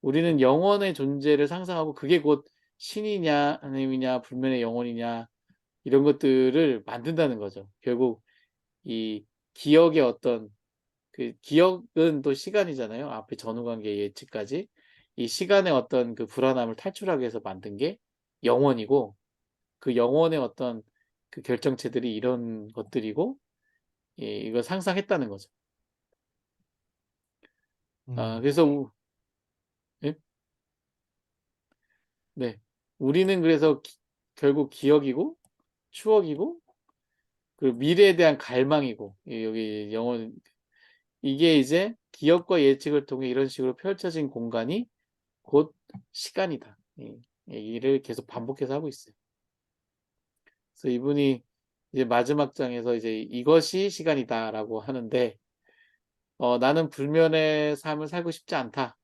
우리는 영원의 존재를 상상하고 그게 곧 신이냐, 하나님이냐, 불면의 영혼이냐, 이런 것들을 만든다는 거죠. 결국 이 기억의 어떤 기억은 또 시간이잖아요. 앞에 전후관계 예측까지. 이 시간의 어떤 불안함을 탈출하기 위해서 만든 게 영혼이고, 그 영혼의 어떤 결정체들이 이런 것들이고, 이걸 상상했다는 거죠. 음. 그래서, 예? 네. 우리는 그래서 결국 기억이고, 추억이고, 그리고 미래에 대한 갈망이고, 여기 영혼, 이게 이제 기억과 예측을 통해 이런 식으로 펼쳐진 공간이 곧 시간이다. 이 얘기를 계속 반복해서 하고 있어요. 그래서 이분이 이제 마지막 장에서 이제 이것이 시간이다라고 하는데, 나는 불면의 삶을 살고 싶지 않다.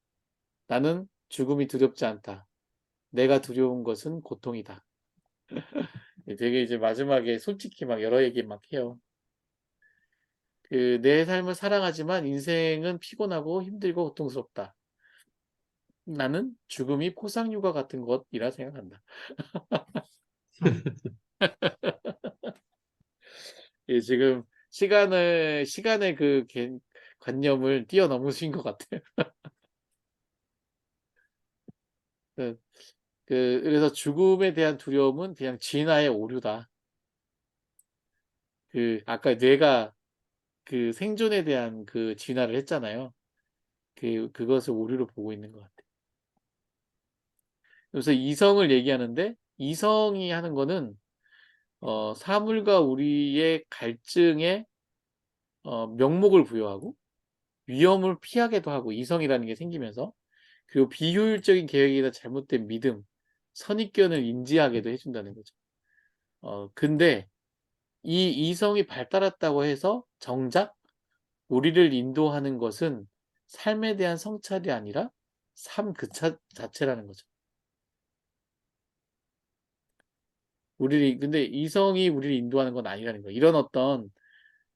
나는 죽음이 두렵지 않다. 내가 두려운 것은 고통이다. 되게 이제 마지막에 솔직히 막 여러 얘기 막 해요. 내 삶을 사랑하지만 인생은 피곤하고 힘들고 고통스럽다. 나는 죽음이 포상휴가 같은 것이라 생각한다. 지금 시간의 관념을 뛰어넘으신 것 같아요. 그, 그래서 죽음에 대한 두려움은 그냥 진화의 오류다. 아까 뇌가 그 생존에 대한 그 진화를 했잖아요. 그것을 오류로 보고 있는 것 같아요. 그래서 이성을 얘기하는데 이성이 하는 거는 사물과 우리의 갈증에 명목을 부여하고 위험을 피하게도 하고 이성이라는 게 생기면서 그리고 비효율적인 계획이나 잘못된 믿음, 선입견을 인지하게도 해 준다는 거죠. 근데 이 이성이 발달했다고 해서 정작 우리를 인도하는 것은 삶에 대한 성찰이 아니라 삶 그 자체라는 거죠. 근데 이성이 우리를 인도하는 건 아니라는 거예요.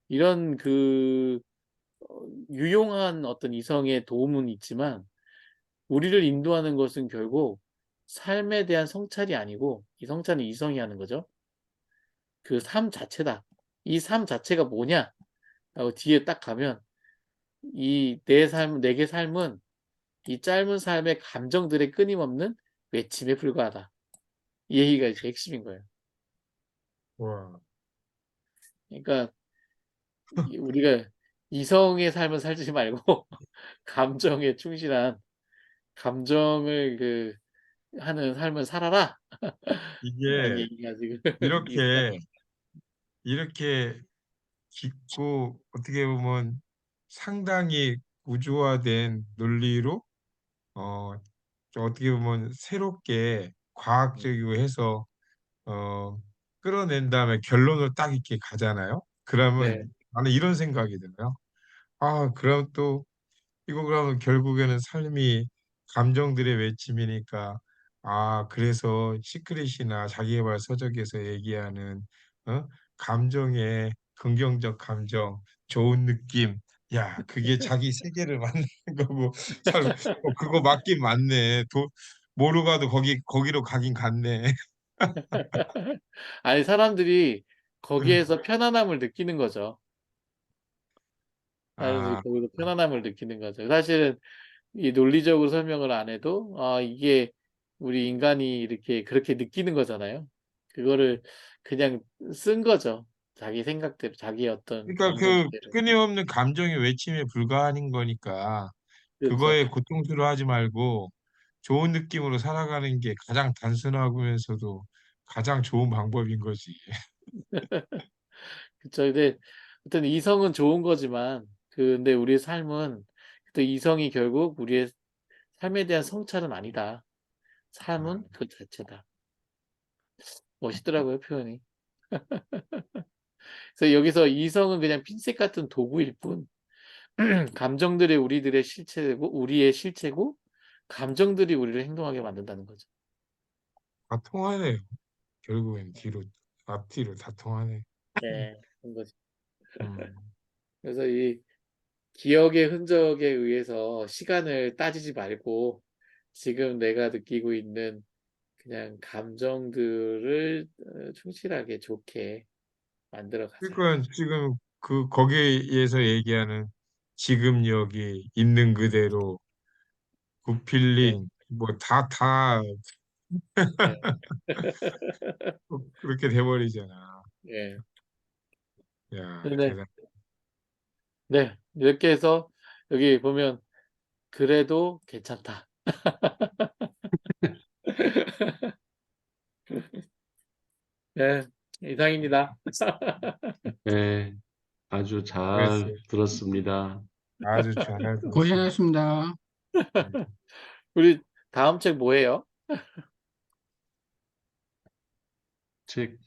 이런 유용한 어떤 이성의 도움은 있지만 우리를 인도하는 것은 결국 삶에 대한 성찰이 아니고 이 성찰은 이성이 하는 거죠. 그 삶 자체다. 이 삶 자체가 뭐냐? 라고 뒤에 딱 가면 내게 삶은 이 짧은 삶의 감정들의 끊임없는 외침에 불과하다. 이 얘기가 이제 핵심인 거예요. 와, 그러니까 우리가 이성의 삶을 살지 말고 감정에 충실한 감정을 하는 삶을 살아라. 라는 이게 얘기가 지금 있어요. 이렇게 이렇게 깊고 어떻게 보면 상당히 구조화된 논리로 어, 좀 어떻게 보면 새롭게 음, 과학적이고 해서 어, 끌어낸 다음에 결론을 딱 이렇게 가잖아요. 네. 그러면 나는 이런 생각이 들어요. 아, 그럼 또 이거 그러면 결국에는 삶이 감정들의 외침이니까 아, 그래서 시크릿이나 자기계발 서적에서 얘기하는 어? 감정의 긍정적 감정, 좋은 느낌. 야, 그게 자기 세계를 만드는 거고 그거 맞긴 맞네. 모르 가도 거기로 가긴 갔네. 아니 사람들이 거기에서 편안함을 느끼는 거죠. 사람들이 아, 거기서 편안함을 느끼는 거죠. 사실은 이 논리적으로 설명을 안 해도 이게 우리 인간이 이렇게 그렇게 느끼는 거잖아요. 그거를 그냥 쓴 거죠. 자기 생각대로 자기의 어떤 그러니까 그 감정대로. 끊임없는 감정의 외침에 불과한 거니까 그렇죠. 그거에 고통스러워하지 말고 좋은 느낌으로 살아가는 게 가장 단순하면서도 가장 좋은 방법인 거지. 그쵸. 근데 어떤 이성은 좋은 거지만 근데 우리의 삶은 또 이성이 결국 우리의 삶에 대한 성찰은 아니다. 삶은 아, 그 자체다. 멋있더라고요, 표현이. 그래서 여기서 이성은 그냥 핀셋 같은 도구일 뿐 감정들이 우리의 실체고 감정들이 우리를 행동하게 만든다는 거죠. 다 통하네요. 결국엔 앞뒤로 다 통하네. 네. 그런 거죠. 음. 그래서 이 기억의 흔적에 의해서 시간을 따지지 말고 지금 내가 느끼고 있는 그냥 감정들을 충실하게 좋게 만들어 가자. 그러니까 지금 거기에서 얘기하는 지금 여기 있는 그대로 네. 굿필링 뭐 다 네. 그렇게 돼버리잖아. 예. 야, 근데 대단. 네. 이렇게 해서 여기 보면 "그래도 괜찮다." 네. 이상입니다. 네, 아주 잘 그랬어요. 들었습니다. 아주 잘 들었습니다. 고생하셨습니다. 음. 우리 다음 책 뭐예요? 책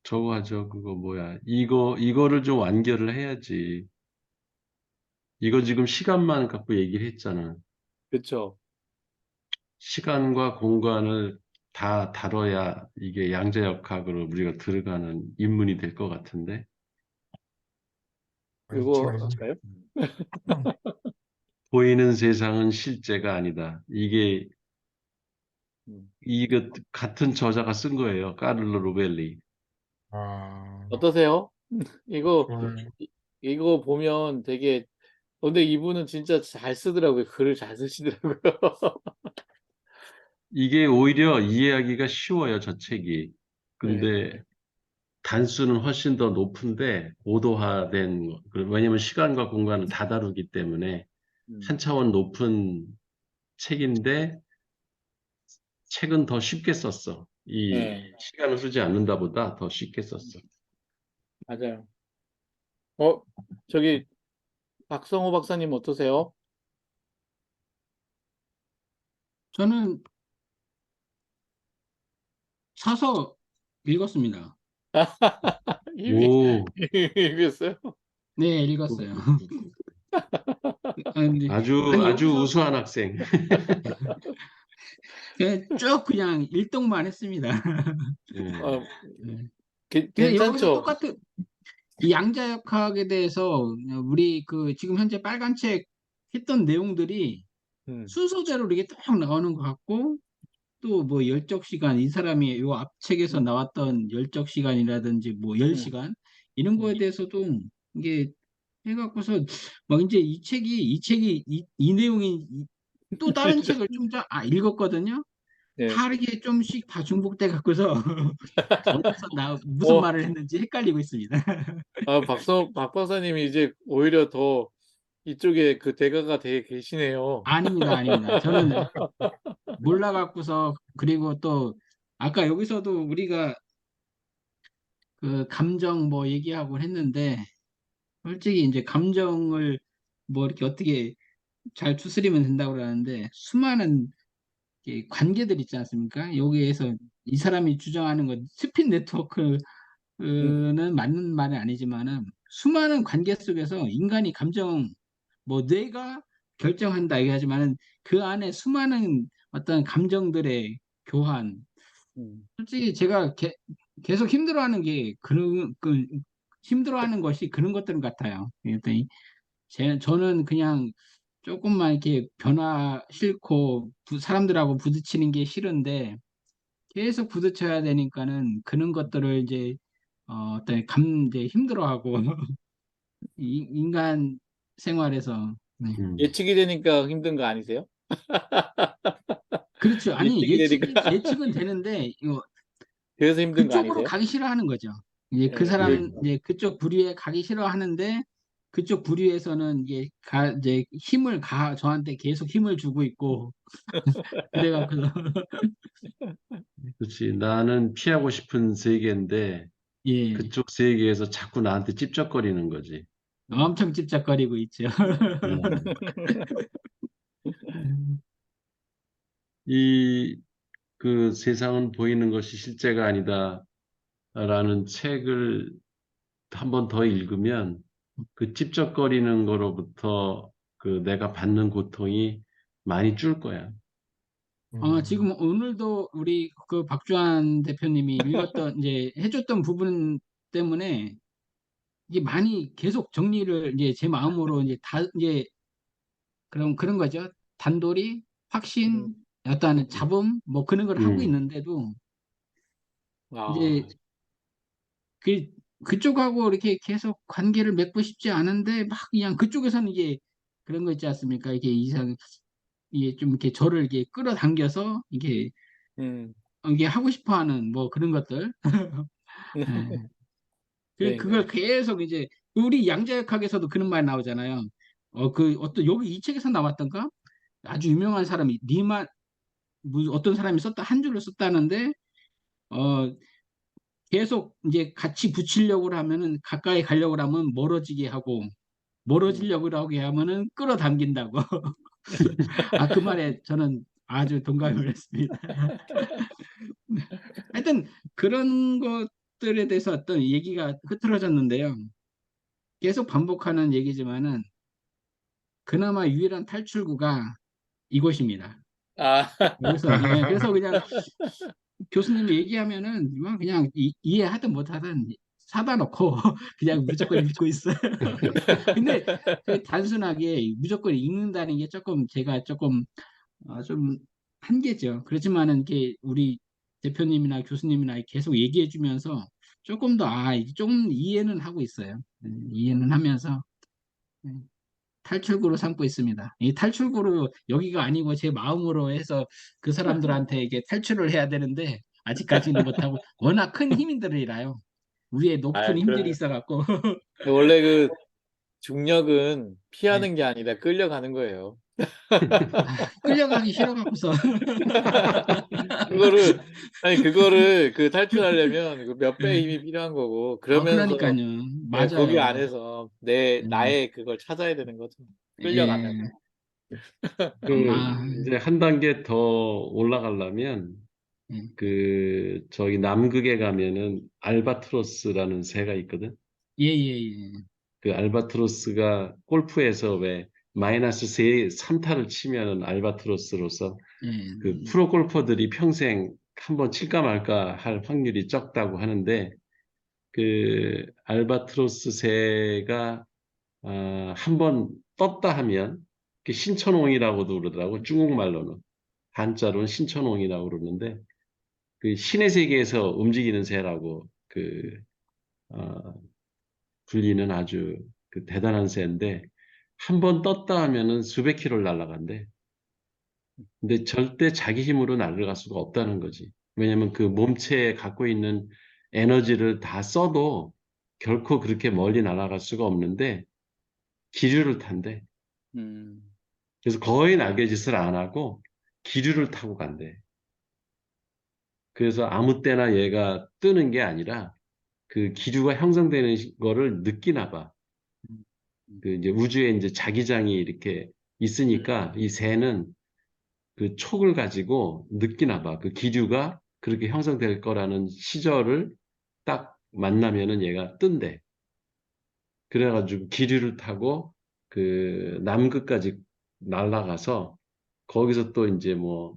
저거 하죠. 그거 뭐야. 이거를 좀 완결을 해야지. 이거 지금 시간만 갖고 얘기를 했잖아. 그쵸. 시간과 공간을 다 다뤄야 이게 양자역학으로 우리가 들어가는 인문이 될 것 같은데. 이 요거 책을 할까요? 보이는 세상은 실제가 아니다. 음. 이거 같은 저자가 쓴 거예요. 까를로 로벨리. 아, 어떠세요? 이거 좋아요. 이 이거 보면 되게 근데 이분은 진짜 잘 쓰더라고요. 글을 잘 쓰시더라고요. 이게 오히려 이해하기가 쉬워요, 저 책이. 네. 근데 단수는 훨씬 더 높은데 고도화된 거. 왜냐면 시간과 공간을 다 다루기 때문에 한 차원 높은 책인데 책은 더 쉽게 썼어. 이 네, 시간을 쓰지 않는다 보다 더 쉽게 썼어. 맞아요. 저기 박성호 박사님 어떠세요? 저는 사서 읽었습니다. 읽- 오, 읽었어요? 네, 읽었어요. 근데 아니 아주 여기서 우수한 학생. 그냥 쭉 그냥 일독만 했습니다. 예. 어, 네. 근데 여기서 괜찮죠? 똑같은 이 양자역학에 대해서 우리 그 지금 현재 빨간 책 했던 내용들이 음, 순서대로 이렇게 딱 나오는 것 같고 또 뭐 열적 시간 이 사람이 요 앞책에서 나왔던 열적 시간이라든지 뭐 열 음, 시간 이런 거에 음. 대해서도 이게 해갖고서 막 이제 이 책이 이 내용이 또 다른 책을 좀 읽었거든요. 네. 다 이렇게 좀씩 다 중복돼 갖고서 어디서 무슨 어, 말을 했는지 헷갈리고 있습니다. 박 박사님이 이제 오히려 더 이쪽에 그 대가가 되게 계시네요. 아닙니다, 아닙니다. 저는 몰라 갖고서 그리고 또 아까 여기서도 우리가 그 감정 뭐 얘기하고 했는데 솔직히 이제 감정을 뭐 이렇게 어떻게 잘 추스리면 된다고 그러는데 수많은 이렇게 관계들 있지 않습니까? 여기에서 이 사람이 주장하는 건 스핀 네트워크는 음, 맞는 말은 아니지만은 수많은 관계 속에서 인간이 감정 뭐 뇌가 결정한다 이야기하지만은 그 안에 수많은 어떤 감정들의 교환 음, 솔직히 제가 계속 힘들어하는 게 힘들어하는 것이 그런 것들 같아요. 그랬더니 저는 그냥 조금만 이렇게 변화 싫고 사람들하고 부딪히는 게 싫은데 계속 부딪혀야 되니까는 그런 것들을 이제 어떤 이제 힘들어하고 인간 생활에서 네. 음. 예측이 되니까 힘든 거 아니세요? 그렇죠. 아니 예측이 되니까 예측은 되는데 이거 그래서 힘든 거 그쪽으로 아니세요? 가기 싫어하는 거죠. 이제 그 예, 사람 이제 그쪽 부류에 가기 싫어하는데 그쪽 부류에서는 이제 저한테 계속 힘을 주고 있고 그래갖고 그렇지. 나는 피하고 싶은 세계인데 예 그쪽 세계에서 자꾸 나한테 찝쩍거리는 거지. 음. 엄청 찝쩍거리고 있죠. 음. 이, 그 세상은 보이는 것이 실제가 아니다라는 책을 한 번 더 읽으면 그 찝쩍거리는 거로부터 그 내가 받는 고통이 많이 줄 거야. 지금 오늘도 우리 그 박주환 대표님이 읽었던 이제 해줬던 부분 때문에 이게 많이 계속 정리를 이제 제 마음으로 이제 이제 그런 거죠. 단돌이, 확신, 음. 어떤 음. 잡음, 뭐 그런 걸 하고 음, 있는데도 아, 이제 그, 그쪽하고 이렇게 계속 관계를 맺고 싶지 않은데 막 그냥 그쪽에서는 이게 그런 거 있지 않습니까? 이게 좀 이렇게 저를 이렇게 끌어당겨서 음. 이게 하고 싶어 하는 뭐 그런 것들. 예. 그걸 그러니까요. 계속 이제 우리 양자역학에서도 그런 말 나오잖아요. 여기 이 책에서 나왔던가? 아주 유명한 사람이 어떤 사람이 한 줄을 썼다는데 어 계속 이제 같이 붙이려고 하면은 가까이 가려고 하면 멀어지게 하고 음. 멀어지려고 하면은 끌어당긴다고. 그 말에 저는 아주 동감을 했습니다. 하여튼 그런 것들에 대해서 어떤 얘기가 흐트러졌는데요. 계속 반복하는 얘기지만은 그나마 유일한 탈출구가 이곳입니다. 아, 그래서 그냥 교수님이 얘기하면은 그냥 이해하든 못하든 사다 놓고 그냥 무조건 읽고 있어요. 근데 그 단순하게 무조건 읽는다는 게 제가 좀 한계죠. 그렇지만은 이게 우리 대표님이나 교수님이나 계속 얘기해 주면서 조금 더 조금 이해는 하고 있어요. 이해는 하면서 탈출구로 삼고 있습니다. 이 탈출구로 여기가 아니고 제 마음으로 해서 그 사람들한테 이게 탈출을 해야 되는데 아직까지는 못하고 워낙 큰 힘들이라요. 위에 높은 힘들이 그럼요. 있어갖고. 원래 그 중력은 네. 피하는 게 아니라 끌려가는 거예요. 끌려가기 싫어갖고서. 그거를 그 탈출하려면 그 몇 배의 힘이 필요한 거고, 그러면서 그러니까요. 거기 맞아요. 안에서 음, 나의 그걸 찾아야 되는 거죠. 끌려가면서. 예. 그 아, 이제 한 단계 더 올라가려면 예, 그 저기 남극에 가면은 알바트로스라는 새가 있거든. 예, 예. 그 알바트로스가 골프에서 왜 마이너스 3타를 치면은 알바트로스로서 예. 그 프로 골퍼들이 평생 한번 칠까 말까 할 확률이 적다고 하는데 그 알바트로스 새가 한번 떴다 하면 그 신천홍이라고도 그러더라고. 중국말로는 한자로는 신천홍이라고 그러는데 그 신의 세계에서 움직이는 새라고 어, 불리는 아주 그 대단한 새인데 한 번 떴다 하면은 수백 킬로를 날아간대. 근데 절대 자기 힘으로 날아갈 수가 없다는 거지. 왜냐면 그 몸체에 갖고 있는 에너지를 다 써도 결코 그렇게 멀리 날아갈 수가 없는데 기류를 탄대. 음, 그래서 거의 날개짓을 안 하고 기류를 타고 간대. 그래서 아무 때나 얘가 뜨는 게 아니라 그 기류가 형성되는 거를 느끼나 봐. 음, 음, 그 이제 우주에 이제 자기장이 이렇게 있으니까 이 새는 그 촉을 가지고 느끼나 봐. 그 기류가 그렇게 형성될 거라는 시절을 딱 만나면은 얘가 뜬대. 그래가지고 기류를 타고 그 남극까지 날아가서 거기서 또 이제 뭐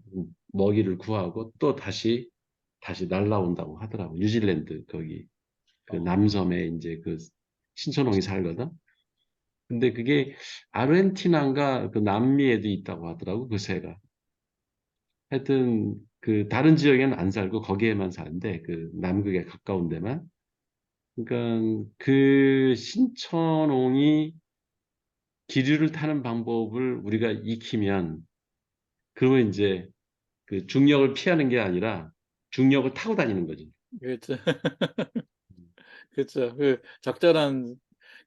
먹이를 구하고 또 다시 날아온다고 하더라고. 뉴질랜드 거기 그 어, 남섬에 이제 그 신천홍이 살거든. 근데 그게 아르헨티나인가 그 남미에도 있다고 하더라고 그 새가. 하여튼 그 다른 지역에는 안 살고 거기에만 사는데 그 남극에 가까운 데만. 그러니까 그 신천홍이 기류를 타는 방법을 우리가 익히면 그러면 이제 그 중력을 피하는 게 아니라 중력을 타고 다니는 거지. 그렇죠. 그렇죠. 그 적절한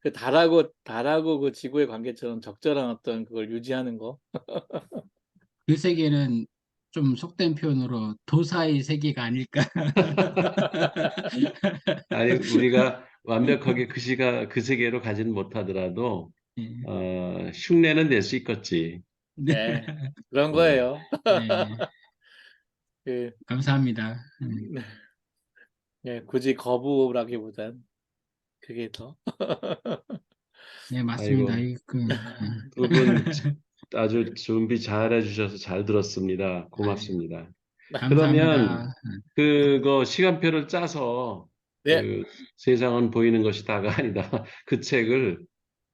그 달하고 그 지구의 관계처럼 적절한 어떤 그걸 유지하는 거. 그 세계는 좀 속된 표현으로 도사의 세계가 아닐까. 아니 우리가 완벽하게 그 세계로 가지는 못하더라도 예. 흉내는 낼 수 있겠지. 네. 네, 그런 어. 거예요. 네. 그, 감사합니다. 네, 굳이 거부라기보단 그게 더. 네, 맞습니다. 아이고 그, 두 분 아주 준비 잘 해주셔서 잘 들었습니다. 고맙습니다. 그러면 감사합니다. 그거 시간표를 짜서 네, 그 세상은 보이는 것이다가 아니다. 그 책을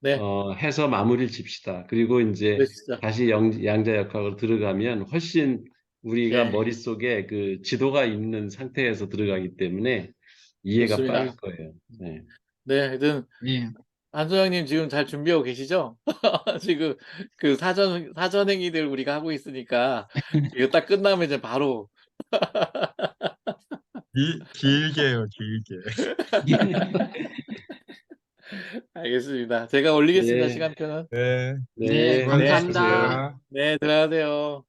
네, 해서 마무리를 칩시다. 그리고 이제 그러시죠. 다시 양자역학으로 들어가면 훨씬 우리가 네, 머릿속에 그 지도가 있는 상태에서 들어가기 때문에 이해가 빠를 좋습니다. 거예요. 네. 네, 하여튼 예, 한소영님 지금 잘 준비하고 계시죠? 지금 그 사전 행위들 우리가 하고 있으니까 이거 딱 끝나면 이제 바로. 길게요, 길게. 알겠습니다. 제가 올리겠습니다. 네, 시간표는. 네, 네, 네, 네, 수고하세요. 감사합니다. 수고하셨습니다. 네, 들어가세요.